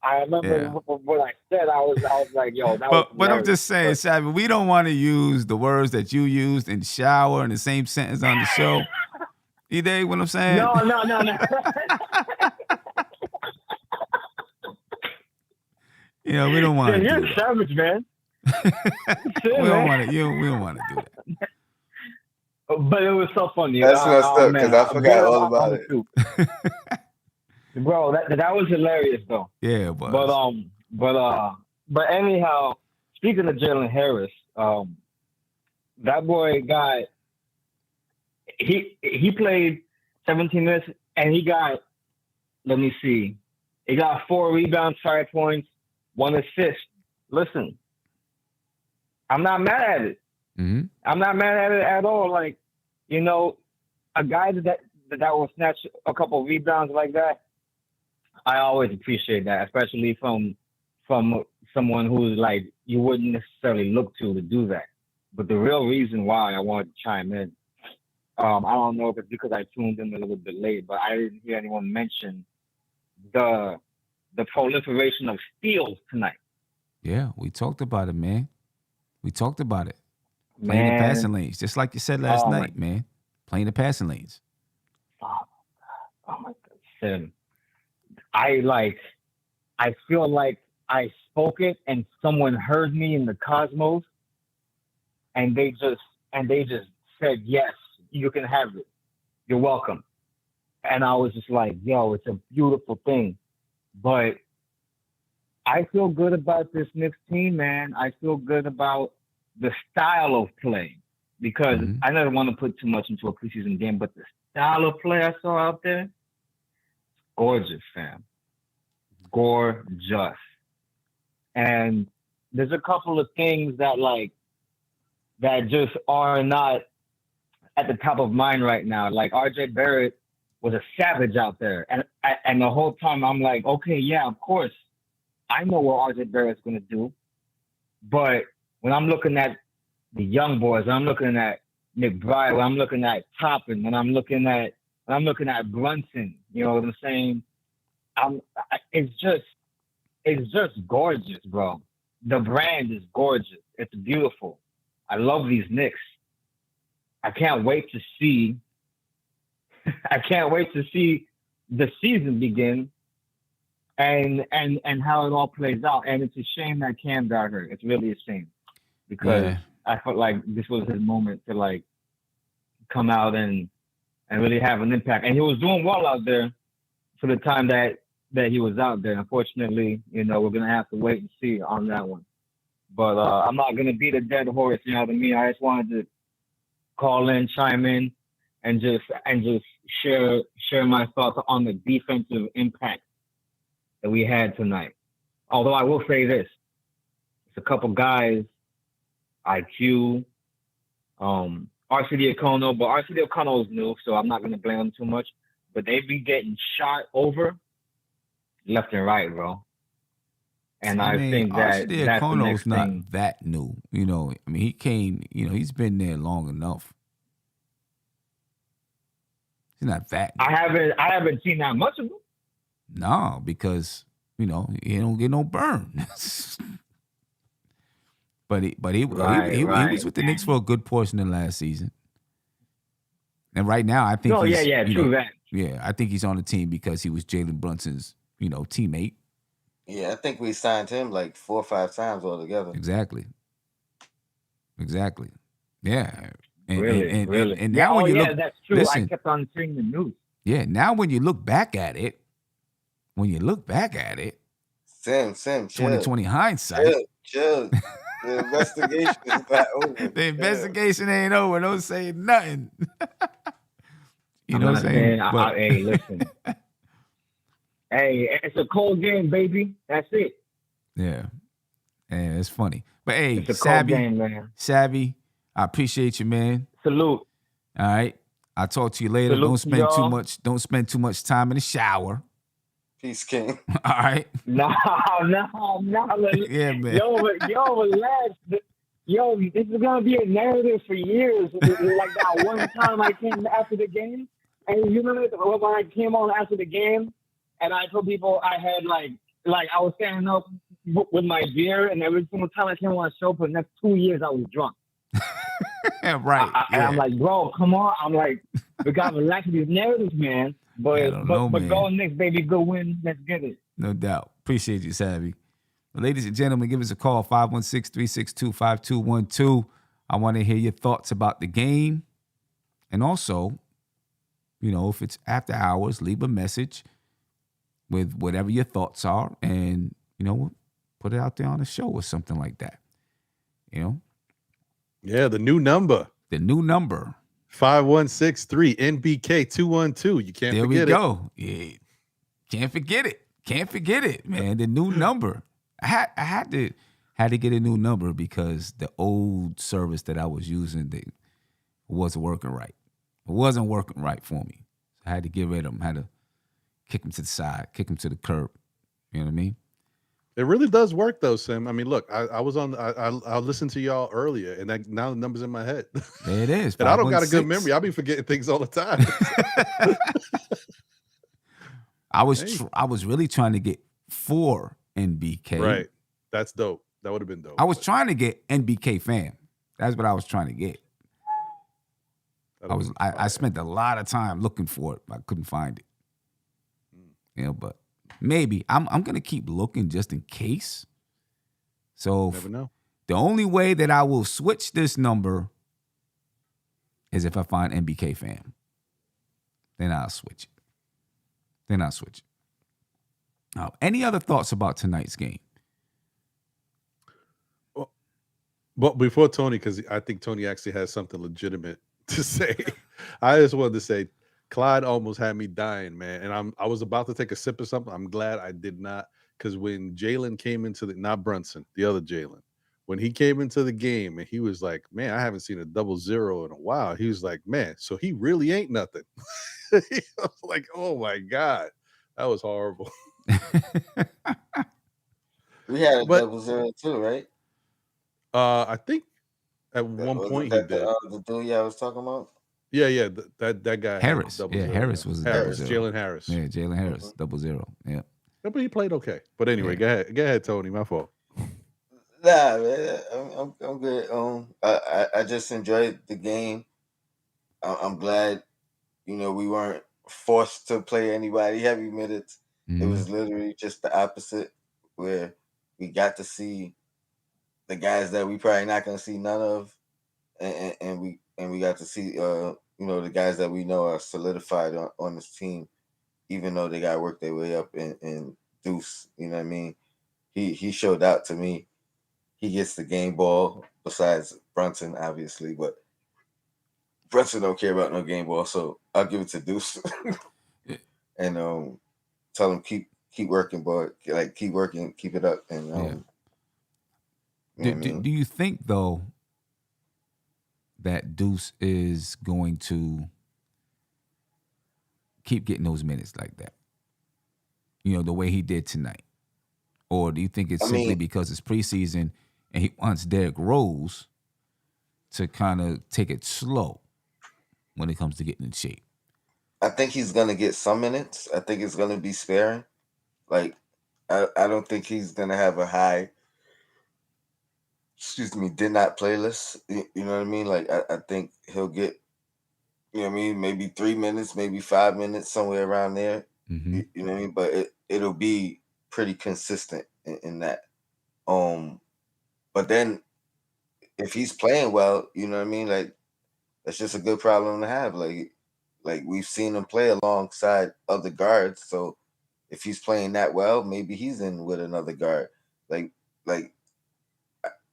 I remember what I said. I was like, yo, that was But I'm just saying, Savvy, we don't want to use the words that you used in the shower in the same sentence on the show. You dig what I'm saying? No. We don't want to do that. You're savage, man. We don't want to do that. But it was so funny. That's messed up because I forgot all about it. Bro, that was hilarious though. Yeah, it was. But anyhow, speaking of Jalen Harris, that boy got he played 17 minutes and he got, let me see, he got 4 rebounds, 5 points, 1 assist. Listen, I'm not mad at it. Mm-hmm. I'm not mad at it at all. Like, a guy that will snatch a couple of rebounds like that, I always appreciate that, especially from someone who's like you wouldn't necessarily look to do that. But the real reason why I wanted to chime in, I don't know if it's because I tuned in a little bit late, but I didn't hear anyone mention the proliferation of steals tonight. Yeah, we talked about it, man. We talked about it. Playing the passing lanes, just like you said last night, man. Playing the passing lanes. Oh my God, Sim. I feel like I spoke it and someone heard me in the cosmos, and they just said, yes, you can have it. You're welcome. And I was just like, yo, it's a beautiful thing. But I feel good about this Knicks team, man. I feel good about the style of play because I never want to put too much into a preseason game, but the style of play I saw out there, gorgeous, fam. Gorgeous. And there's a couple of things that just are not at the top of mind right now. Like RJ Barrett was a savage out there. And the whole time I'm like, okay, yeah, of course. I know what RJ Barrett's going to do. But when I'm looking at the young boys, I'm looking at McBride, when I'm looking at Toppin, when I'm looking at Brunson, you know what I'm saying? It's just gorgeous, bro. The brand is gorgeous. It's beautiful. I love these Knicks. I can't wait to see the season begin and how it all plays out. And it's a shame that Cam got hurt. It's really a shame because I felt like this was his moment to come out and really have an impact. And he was doing well out there for the time that he was out there. Unfortunately, we're gonna have to wait and see on that one. But I'm not gonna beat a dead horse. You know what I mean? I just wanted to call in, chime in, and just share my thoughts on the defensive impact that we had tonight. Although I will say this, it's a couple guys, IQ, RCD O'Connell, but RCD O'Connell is new, so I'm not going to blame him too much. But they be getting shot over left and right, bro. And I think that RCD that's the O'Connell's next not thing. that new. You know, I mean, he came, you know, he's been there long enough. He's not that new. I haven't seen that much of him. No, because, you know, he don't get no burn. But he was with the Knicks for a good portion of last season. And right now, I think I think he's on the team because he was Jalen Brunson's, you know, teammate. Yeah, I think we signed him like 4 or 5 times altogether. Exactly. Yeah. And, really. And now when you look, that's true. Listen, I kept on seeing the news. Yeah, now when you look back at it, Sam, 2020 hindsight. Chill. The investigation is not over. The investigation ain't over. Don't say nothing. You know what I'm saying? Hey, listen. Hey, it's a cold game, baby. That's it. Yeah, it's funny. But hey, it's a cold game, man. Savvy, I appreciate you, man. Salute. All right, I'll talk to you later. Salute Don't spend too much time in the shower. Peace, King. All right. No. Yeah, man. Yo, relax. Yo, this is gonna be a narrative for years. Like that one time I came after the game, and you remember when I came on after the game, and I told people I had like I was standing up with my beer, and every single time I came on a show for the next 2 years I was drunk. Right. And I'm like, bro, come on. I'm like, we gotta relax with these narratives, man. But go Knicks, baby, go win. Let's get it. No doubt. Appreciate you, Savvy. Well, ladies and gentlemen, give us a call, 516-362-5212. I want to hear your thoughts about the game. And also, you know, if it's after hours, leave a message with whatever your thoughts are. And, you know, put it out there on the show or something like that. You know? Yeah, the new number. 5163-NBK212. You can't there forget it. There we go. Yeah. Can't forget it, man. The new number. I had to get a new number because the old service that I was using wasn't working right. It wasn't working right for me. So I had to get rid of them. I had to kick them to the side, kick them to the curb. You know what I mean? It really does work though, Sim. I mean, look, I was on. I listened to y'all earlier, and now the number's in my head. There it is. And I don't got a good memory. I'll be forgetting things all the time. I was really trying to get 4 NBK. Right. That's dope. That would have been dope. I was trying to get NBK fam. That's what I was trying to get. I spent a lot of time looking for it, but I couldn't find it. You know, but maybe I'm gonna keep looking just in case. So never know. The only way that I will switch this number is if I find NBK fam. Then I'll switch it. Now, any other thoughts about tonight's game? But before Tony, because I think Tony actually has something legitimate to say, I just wanted to say, Clyde almost had me dying, man. And I was about to take a sip of something. I'm glad I did not, because when Jalen came into not Brunson, the other Jalen, when he came into the game and he was like, man, I haven't seen a 0-0 in a while. He was like, man, so he really ain't nothing. I was like, oh my God, that was horrible. We had a 0-0 too, right? I think at one point he did. The dude I was talking about? Yeah, that guy Harris. Harris was Harris, 0-0. Jalen Harris. Yeah, Jalen Harris, 0-0. Yeah. But he played okay. But anyway, go ahead, Tony. My fault. Nah, man, I'm good. I just enjoyed the game. I'm glad, you know, we weren't forced to play anybody heavy minutes. Mm-hmm. It was literally just the opposite, where we got to see the guys that we probably not gonna see none of, and we got to see you know, the guys that we know are solidified on this team, even though they got to work their way up. And Deuce, you know what I mean? He showed out to me. He gets the game ball, besides Brunson, obviously, but Brunson don't care about no game ball, so I'll give it to Deuce. And tell him keep working, boy. Like keep working, keep it up. And Yeah. you know what I mean? Do you think though that Deuce is going to keep getting those minutes like that? You know, the way he did tonight. Or do you think it's simply because it's preseason and he wants Derrick Rose to kind of take it slow when it comes to getting in shape? I think he's gonna get some minutes. I think it's gonna be sparing. Like I don't think he's gonna have a high did not playlist. You know what I mean? Like I think he'll get, you know what I mean, maybe 3 minutes, maybe 5 minutes, somewhere around there. Mm-hmm. You know what I mean? But it'll be pretty consistent in that. But then if he's playing well, you know what I mean? Like that's just a good problem to have. Like we've seen him play alongside other guards. So if he's playing that well, maybe he's in with another guard. Like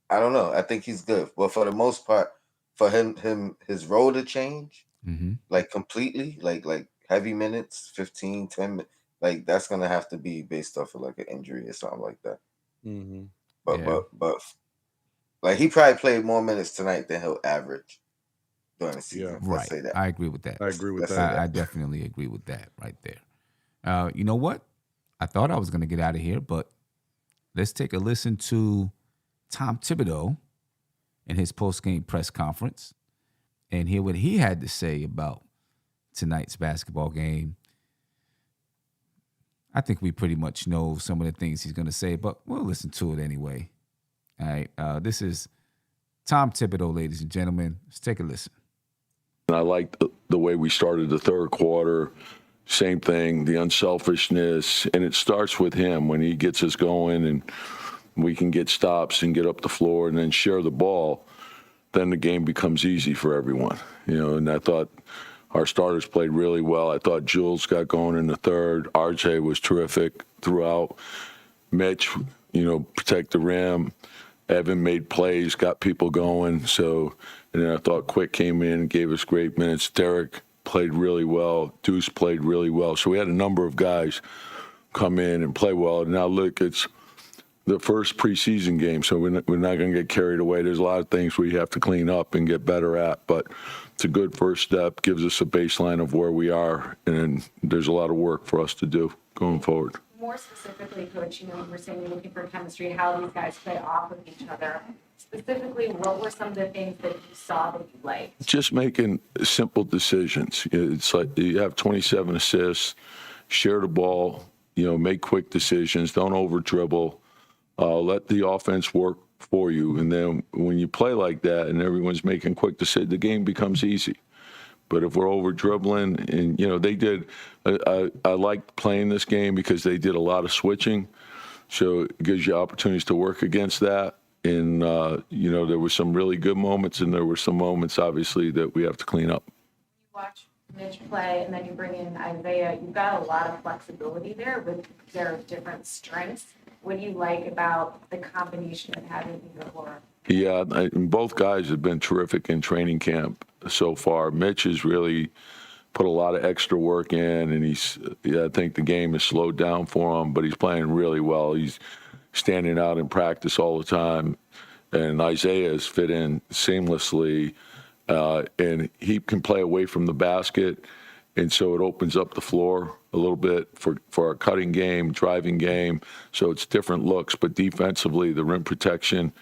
I don't know. I think he's good. But for the most part, for his role to change, Mm-hmm. like completely, like heavy minutes, 15, 10 minutes, like that's gonna have to be based off of like an injury or something like that. Mm-hmm. But like he probably played more minutes tonight than he'll average during the season. Yeah. Right. Let's say that. I agree with that. I agree with Let's that. say I definitely agree with that right there. You know what? I thought I was going to get out of here, but let's take a listen to Tom Thibodeau in his post-game press conference and hear what he had to say about tonight's basketball game. I think we pretty much know some of the things he's going to say, but we'll listen to it anyway. All right. This is Tom Thibodeau, ladies and gentlemen. Let's take a listen. I liked the way we started the third quarter. Same thing, the unselfishness, and it starts with him when he gets us going and we can get stops and get up the floor and then share the ball. Then the game becomes easy for everyone, you know. And I thought our starters played really well. I thought Jules got going in the third. RJ was terrific throughout. Mitch, you know, protect the rim. Evan made plays, got people going. So, and then I thought Quick came in and gave us great minutes. Derek played really well. Deuce played really well. So we had a number of guys come in and play well. And now look, it's the first preseason game, so we're not going to get carried away. There's a lot of things we have to clean up and get better at, but it's a good first step, gives us a baseline of where we are, and there's a lot of work for us to do going forward. More specifically, Coach, you know, you were saying you're looking for chemistry, how these guys play off of each other. Specifically, what were some of the things that you saw that you liked? Just making simple decisions. It's like you have 27 assists, share the ball, you know, make quick decisions, don't over-dribble. Let the offense work for you. And then when you play like that and everyone's making quick decisions, the game becomes easy. But if we're over dribbling, and, you know, they did, I liked playing this game because they did a lot of switching. So it gives you opportunities to work against that. And, you know, there were some really good moments and there were some moments, obviously, that we have to clean up. You watch Mitch play and then you bring in Isaiah. You've got a lot of flexibility there with their different strengths. What do you like about the combination of having either or? Yeah, both guys have been terrific in training camp so far. Mitch has really put a lot of extra work in, and I think the game has slowed down for him, but he's playing really well. He's standing out in practice all the time, and Isaiah has fit in seamlessly, and he can play away from the basket, and so it opens up the floor a little bit for our cutting game, driving game. So it's different looks, but defensively, the rim protection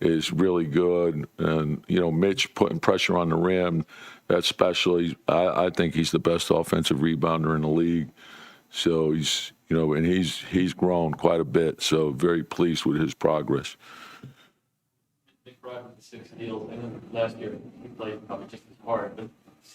is really good. And, you know, Mitch putting pressure on the rim, that's special. I think he's the best offensive rebounder in the league. So he's, you know, and he's grown quite a bit. So very pleased with his progress. Nick brought with the 6 steals. I know last year he played probably just as hard, but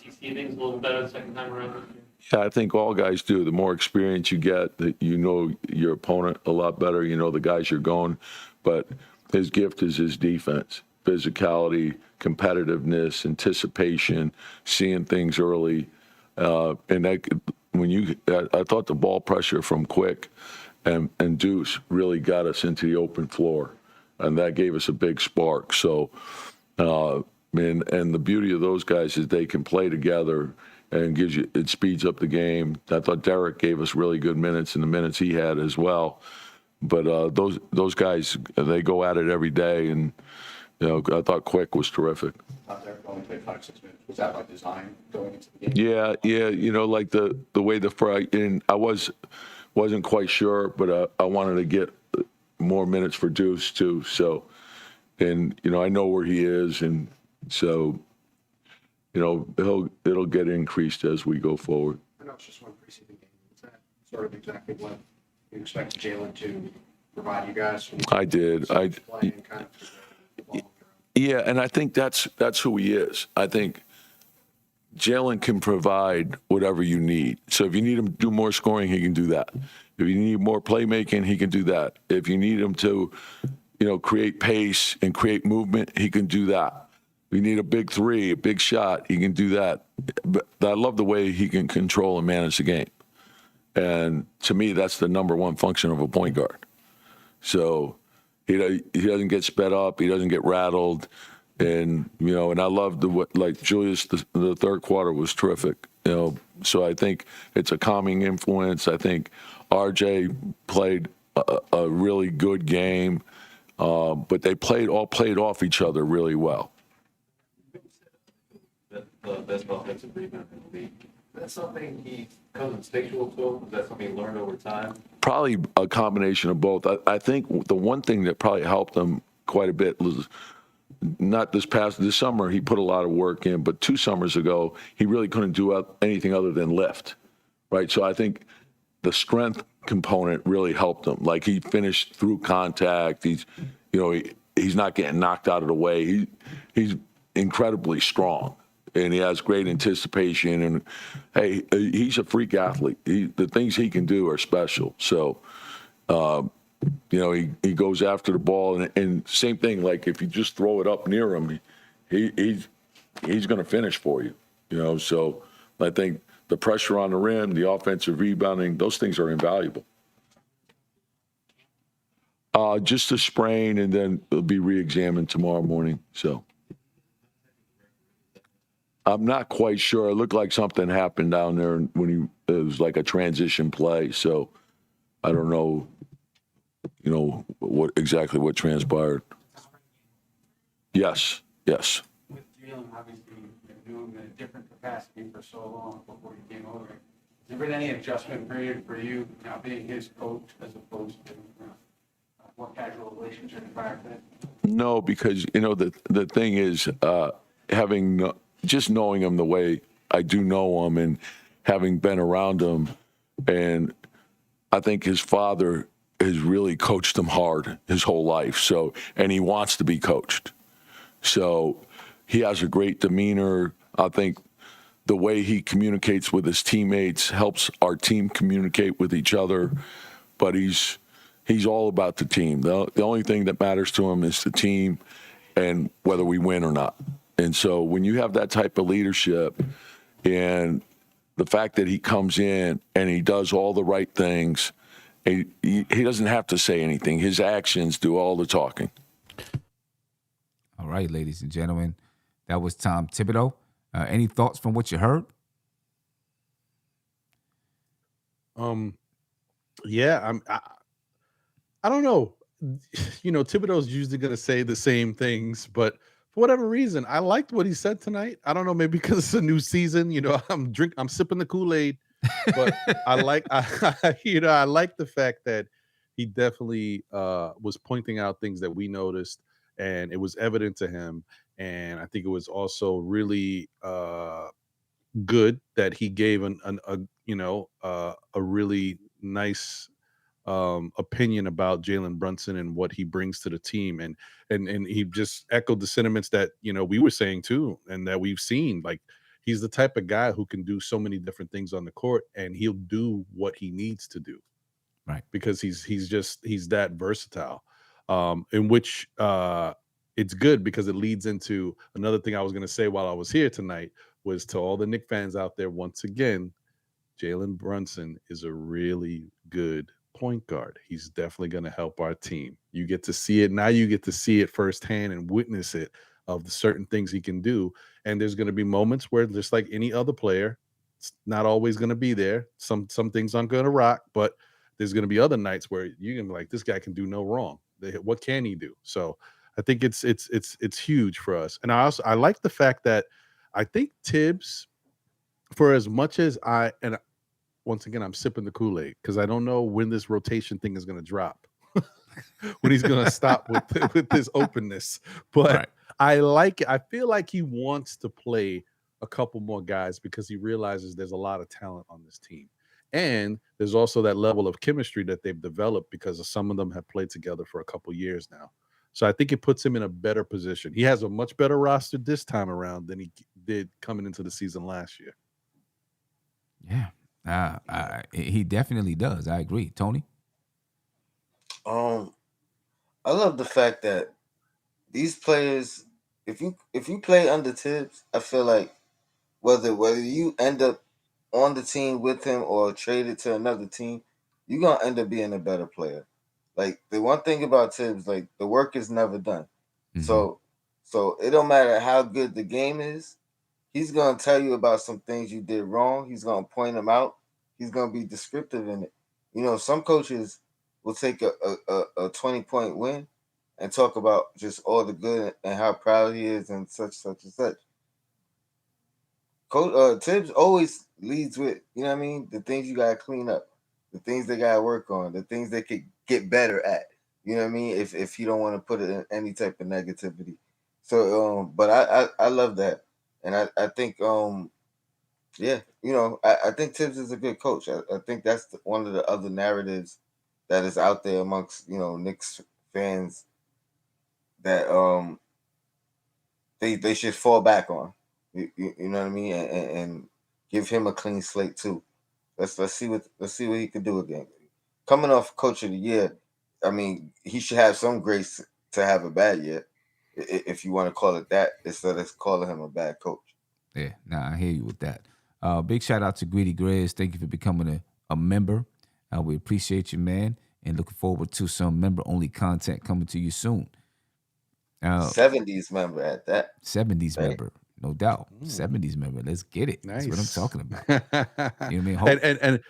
you see things a little better the second time around this year? Yeah, I think all guys do. The more experience you get, you know your opponent a lot better. You know the guys you're going. But his gift is his defense, physicality, competitiveness, anticipation, seeing things early. And that, I thought the ball pressure from Quick and Deuce really got us into the open floor, and that gave us a big spark. So, And the beauty of those guys is they can play together and it speeds up the game. I thought Derek gave us really good minutes in the minutes he had as well. But those guys, they go at it every day, and I thought Quick was terrific. Derek only played 5-6 minutes. Was that by design going into the game? Yeah. Like the way and I wasn't quite sure, but I wanted to get more minutes for Deuce too. So, and I know where he is, and so it'll get increased as we go forward. I know it's just one preseason game. Is that sort of exactly what you expect Jalen to provide you guys? I did. Yeah, and I think that's who he is. I think Jalen can provide whatever you need. So if you need him to do more scoring, he can do that. If you need more playmaking, he can do that. If you need him to, create pace and create movement, he can do that. If you need a big three, a big shot, he can do that. But I love the way he can control and manage the game. And to me, that's the number one function of a point guard. So he doesn't get sped up. He doesn't get rattled. And, and I love like Julius, the third quarter was terrific. So I think it's a calming influence. I think RJ played a really good game, but they all played off each other really well. The best offensive rebound in the league. Is that something he becomes instinctual to him? Is that something he learned over time? Probably a combination of both. I think the one thing that probably helped him quite a bit was not this summer, he put a lot of work in, but 2 summers ago, he really couldn't do anything other than lift, right? So I think the strength component really helped him. Like he finished through contact. He's not getting knocked out of the way. He's incredibly strong. And he has great anticipation. And, hey, he's a freak athlete. The things he can do are special. So, he goes after the ball. And same thing, like if you just throw it up near him, he's going to finish for you. So I think the pressure on the rim, the offensive rebounding, those things are invaluable. Just a sprain, and then it'll be re-examined tomorrow morning. So. I'm not quite sure. It looked like something happened down there when it was like a transition play. So I don't know, what transpired. Yes. With Jalen, obviously, you're doing a different capacity for so long before you came over. Has there been any adjustment period for you now being his coach as opposed to more casual relationship prior to that? No, because, the thing is, having just knowing him the way I do know him and having been around him, and I think his father has really coached him hard his whole life. So, and he wants to be coached. So he has a great demeanor. I think the way he communicates with his teammates helps our team communicate with each other, but he's all about the team. The only thing that matters to him is the team and whether we win or not. And so when you have that type of leadership and the fact that he comes in and he does all the right things, he doesn't have to say anything. His actions do all the talking. All right, ladies and gentlemen, that was Tom Thibodeau. Any thoughts from what you heard? Yeah, I don't know. Thibodeau's usually going to say the same things, but for whatever reason, I liked what he said tonight. I don't know, maybe because it's a new season. I'm sipping the Kool-Aid, but I like the fact that he definitely was pointing out things that we noticed, and it was evident to him. And I think it was also really good that he gave a really nice opinion about Jalen Brunson and what he brings to the team, and he just echoed the sentiments that we were saying too, and that we've seen. Like, he's the type of guy who can do so many different things on the court, and he'll do what he needs to do, right? Because he's that versatile. In which it's good because it leads into another thing I was going to say while I was here tonight was to all the Knicks fans out there. Once again, Jalen Brunson is a really good point guard. He's definitely going to help our team. You get to see it now. You get to see it firsthand and witness it of the certain things he can do. And there's going to be moments where, just like any other player, it's not always going to be there. Some things aren't going to rock, but there's going to be other nights where you're going to be like, this guy can do no wrong. What can he do? So I think it's huge for us. And I like the fact that I think Tibbs, for as much as once again, I'm sipping the Kool-Aid because I don't know when this rotation thing is going to drop, when he's going to stop with this openness. But Right. I like it. I feel like he wants to play a couple more guys because he realizes there's a lot of talent on this team. And there's also that level of chemistry that they've developed because some of them have played together for a couple years now. So I think it puts him in a better position. He has a much better roster this time around than he did coming into the season last year. Yeah. He definitely does. I agree. Tony? I love the fact that these players, if you play under Tibbs, I feel like whether you end up on the team with him or traded to another team, you're gonna end up being a better player. Like, the one thing about Tibbs, like, the work is never done. Mhm. So it don't matter how good the game is, he's gonna tell you about some things you did wrong. He's gonna point them out. He's gonna be descriptive in it. You know, some coaches will take a 20-point win and talk about just all the good and how proud he is and such and such. Coach Tibbs always leads with, you know what I mean, the things you gotta clean up, the things they gotta work on, the things they could get better at. You know what I mean? If you don't want to put it in any type of negativity. So but I love that. And I think yeah, you know, I think Tibbs is a good coach. I think that's one of the other narratives that is out there amongst, you know, Knicks fans that they should fall back on. You know what I mean? And give him a clean slate too. Let's see what he can do again. Coming off Coach of the Year, I mean, he should have some grace to have a bad year, if you want to call it that, instead of calling him a bad coach. Yeah, I hear you with that. Big shout out to Greedy Grizz. Thank you for becoming a member. We appreciate you, man, and looking forward to some member-only content coming to you soon. 70s member at that. 70s Right. member, no doubt. 70s member. Let's get it. Nice. That's what I'm talking about. You know what I mean? And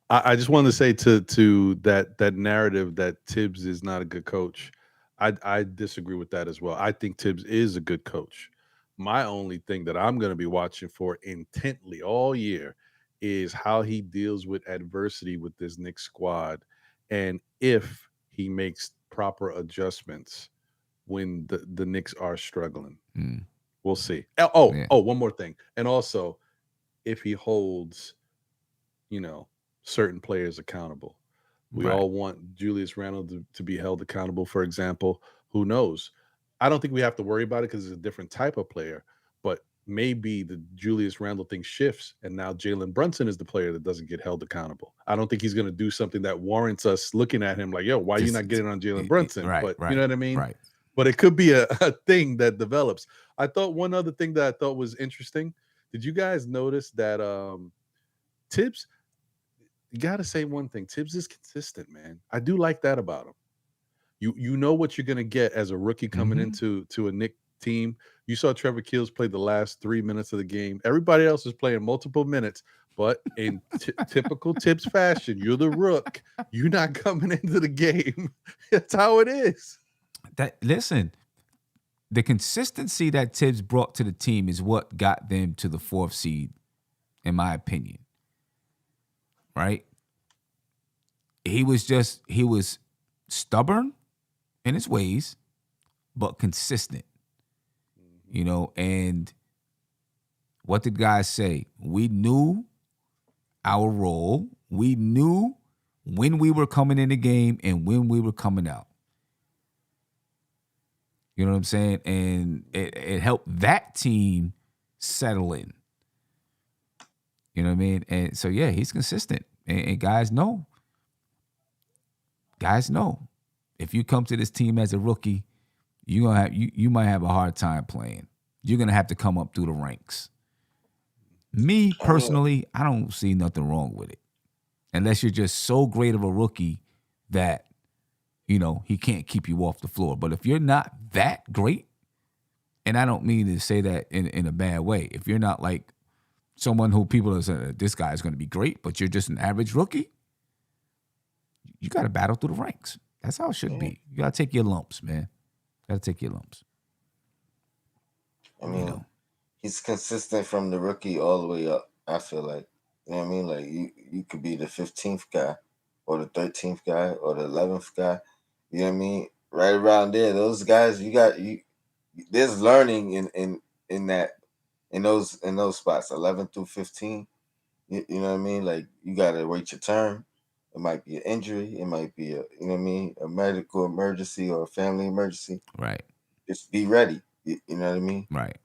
I just wanted to say to that narrative that Tibbs is not a good coach. I disagree with that as well. I think Tibbs is a good coach. My only thing that I'm going to be watching for intently all year is how he deals with adversity with this Knicks squad, and if he makes proper adjustments when the Knicks are struggling. We'll see. One more thing. And also, if he holds, you know, certain players accountable. We all want Julius Randle to be held accountable, for example. Who knows? I don't think we have to worry about it because it's a different type of player, but maybe the Julius Randle thing shifts and now Jalen Brunson is the player that doesn't get held accountable. I don't think he's going to do something that warrants us looking at him like, yo, why are you not getting on Jalen Brunson? But you know what I mean? Right. But it could be a thing that develops. I thought one other thing that I thought was interesting. Did you guys notice that Tibbs, you got to say one thing. Tibbs is consistent, man. I do like that about him. You know what you're going to get as a rookie coming into a Knicks team. You saw Trevor Keels play the last 3 minutes of the game. Everybody else is playing multiple minutes, but in typical Tibbs fashion, you're the rook. You're not coming into the game. That's how it is. Listen, the consistency that Tibbs brought to the team is what got them to the 4th seed, in my opinion. Right? He was stubborn in his ways, but consistent. You know, and what did guys say? We knew our role. We knew when we were coming in the game and when we were coming out. You know what I'm saying? And it helped that team settle in. You know what I mean? And so, yeah, he's consistent. And guys know. If you come to this team as a rookie, you might have a hard time playing. You're gonna have to come up through the ranks. Me personally, I don't see nothing wrong with it, unless you're just so great of a rookie that, you know, he can't keep you off the floor. But if you're not that great, And I don't mean to say that in a bad way. If you're not like someone who people are saying, this guy is going to be great, but you're just an average rookie, you got to battle through the ranks. That's how it should be. You got to take your lumps, man. Got to take your lumps. I mean, he's consistent from the rookie all the way up, I feel like. You know what I mean? Like, you could be the 15th guy or the 13th guy or the 11th guy. You know what I mean? Right around there, those guys, there's learning in those spots, 11 through 15. You know what I mean? Like, you got to wait your turn. It might be an injury. It might be a medical emergency or a family emergency. Right. Just be ready. You know what I mean? Right.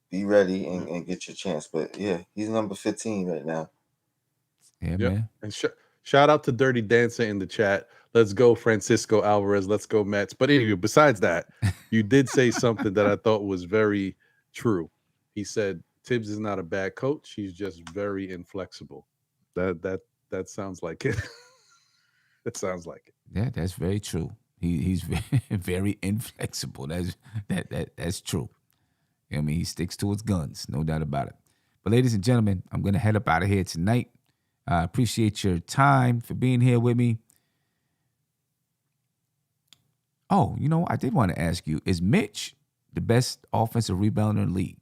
Be ready and get your chance. But yeah, he's number 15 right now. Yeah, man. And shout out to Dirty Dancer in the chat. Let's go, Francisco Alvarez. Let's go, Mets. But anyway, besides that, you did say something that I thought was very true. He said Tibbs is not a bad coach. He's just very inflexible. That sounds like it. That sounds like it. Yeah, that's very true. He's very inflexible. That's true. You know what I mean, he sticks to his guns, no doubt about it. But ladies and gentlemen, I'm going to head up out of here tonight. I appreciate your time for being here with me. Oh, I did want to ask you, is Mitch the best offensive rebounder in the league?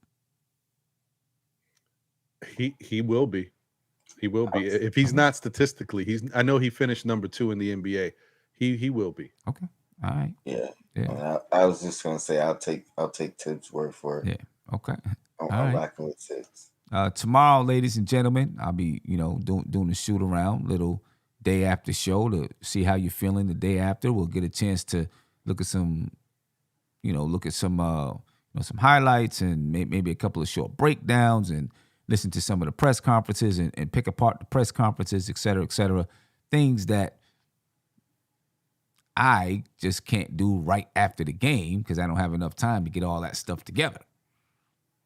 He will be. He will be. If he's not statistically, I know he finished number 2 in the NBA. He will be. Okay. All right. Yeah. I was just gonna say I'll take Tibbs' word for it. Yeah. Okay. I'm rocking with Tibbs. Tomorrow, ladies and gentlemen, I'll be, doing a shoot around, little day after show to see how you're feeling the day after. We'll get a chance to look at some some highlights and maybe a couple of short breakdowns and listen to some of the press conferences and pick apart the press conferences, et cetera, et cetera. Things that I just can't do right after the game because I don't have enough time to get all that stuff together.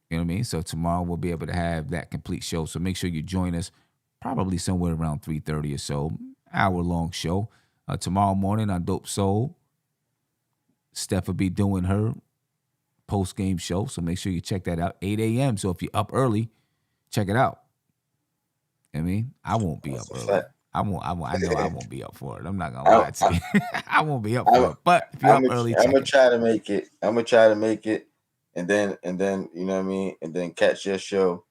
You know what I mean? So tomorrow we'll be able to have that complete show. So make sure you join us probably somewhere around 3:30 or so, hour-long show. Tomorrow morning on Dope Soul, Steph will be doing her post-game show. So make sure you check that out, 8 a.m. So if you're up early, check it out. You know what I mean? I won't be up early. I know I won't be up for it. I'm not gonna lie to you. I won't be up for it. But if you're up early, I'm gonna try to make it. And then you know what I mean, and then catch your show,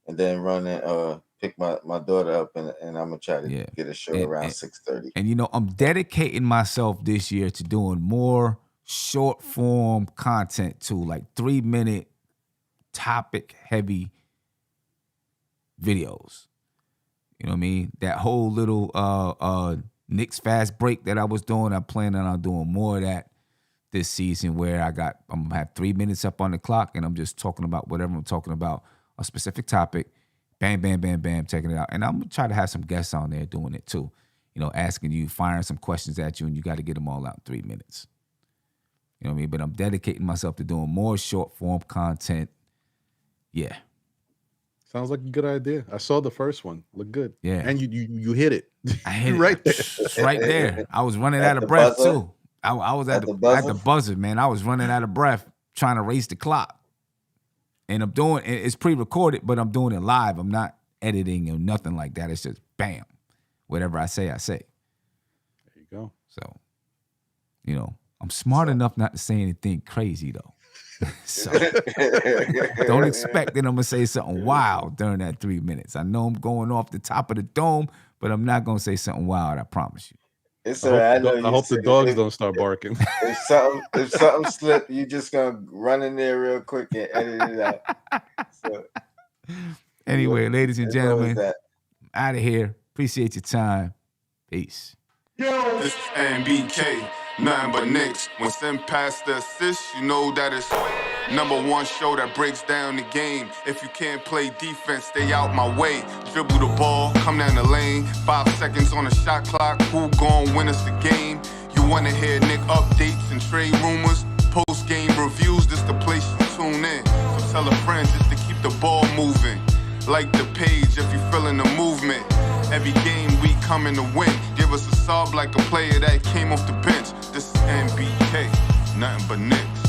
and then run and pick my daughter up, and I'm gonna try to get a show around 6:30. And I'm dedicating myself this year to doing more short form content too, like 3-minute topic heavy videos. You know what I mean? That whole little Knicks fast break that I was doing, I'm planning on doing more of that this season where I'm gonna have 3 minutes up on the clock and I'm just talking about whatever I'm talking about, a specific topic, bam, bam, bam, bam, checking it out. And I'm gonna try to have some guests on there doing it too. Asking you, firing some questions at you, and you got to get them all out in 3 minutes. You know what I mean? But I'm dedicating myself to doing more short form content. Yeah. Sounds like a good idea. I saw the first one. Look good. Yeah. And you hit it. I hit it right there. Right there. I was running out of breath too. I was at the buzzer, man. I was running out of breath trying to race the clock. And it's pre-recorded, but I'm doing it live. I'm not editing or nothing like that. It's just bam. Whatever I say, I say. There you go. So, I'm smart enough not to say anything crazy though. So don't expect that I'm gonna say something wild during that 3 minutes. I know I'm going off the top of the dome, but I'm not gonna say something wild. I promise you. It's all right. I hope the dogs don't start barking. If something slip, you just gonna run in there real quick and edit it out. So, anyway, ladies and gentlemen, out of here. Appreciate your time. Peace. This is NBK, nothing but Knicks. When send past the assist, you know that it's #1 show that breaks down the game. If you can't play defense, stay out my way. Dribble the ball, come down the lane. 5 seconds on the shot clock, who gon' win us the game? You wanna hear Nick updates and trade rumors? Post-game reviews, this the place you tune in. So tell a friend just to keep the ball moving. Like the page if you feeling the movement. Every game we coming to win. Give us a sub like a player that came off the bench. This is NBK, nothing but Knicks.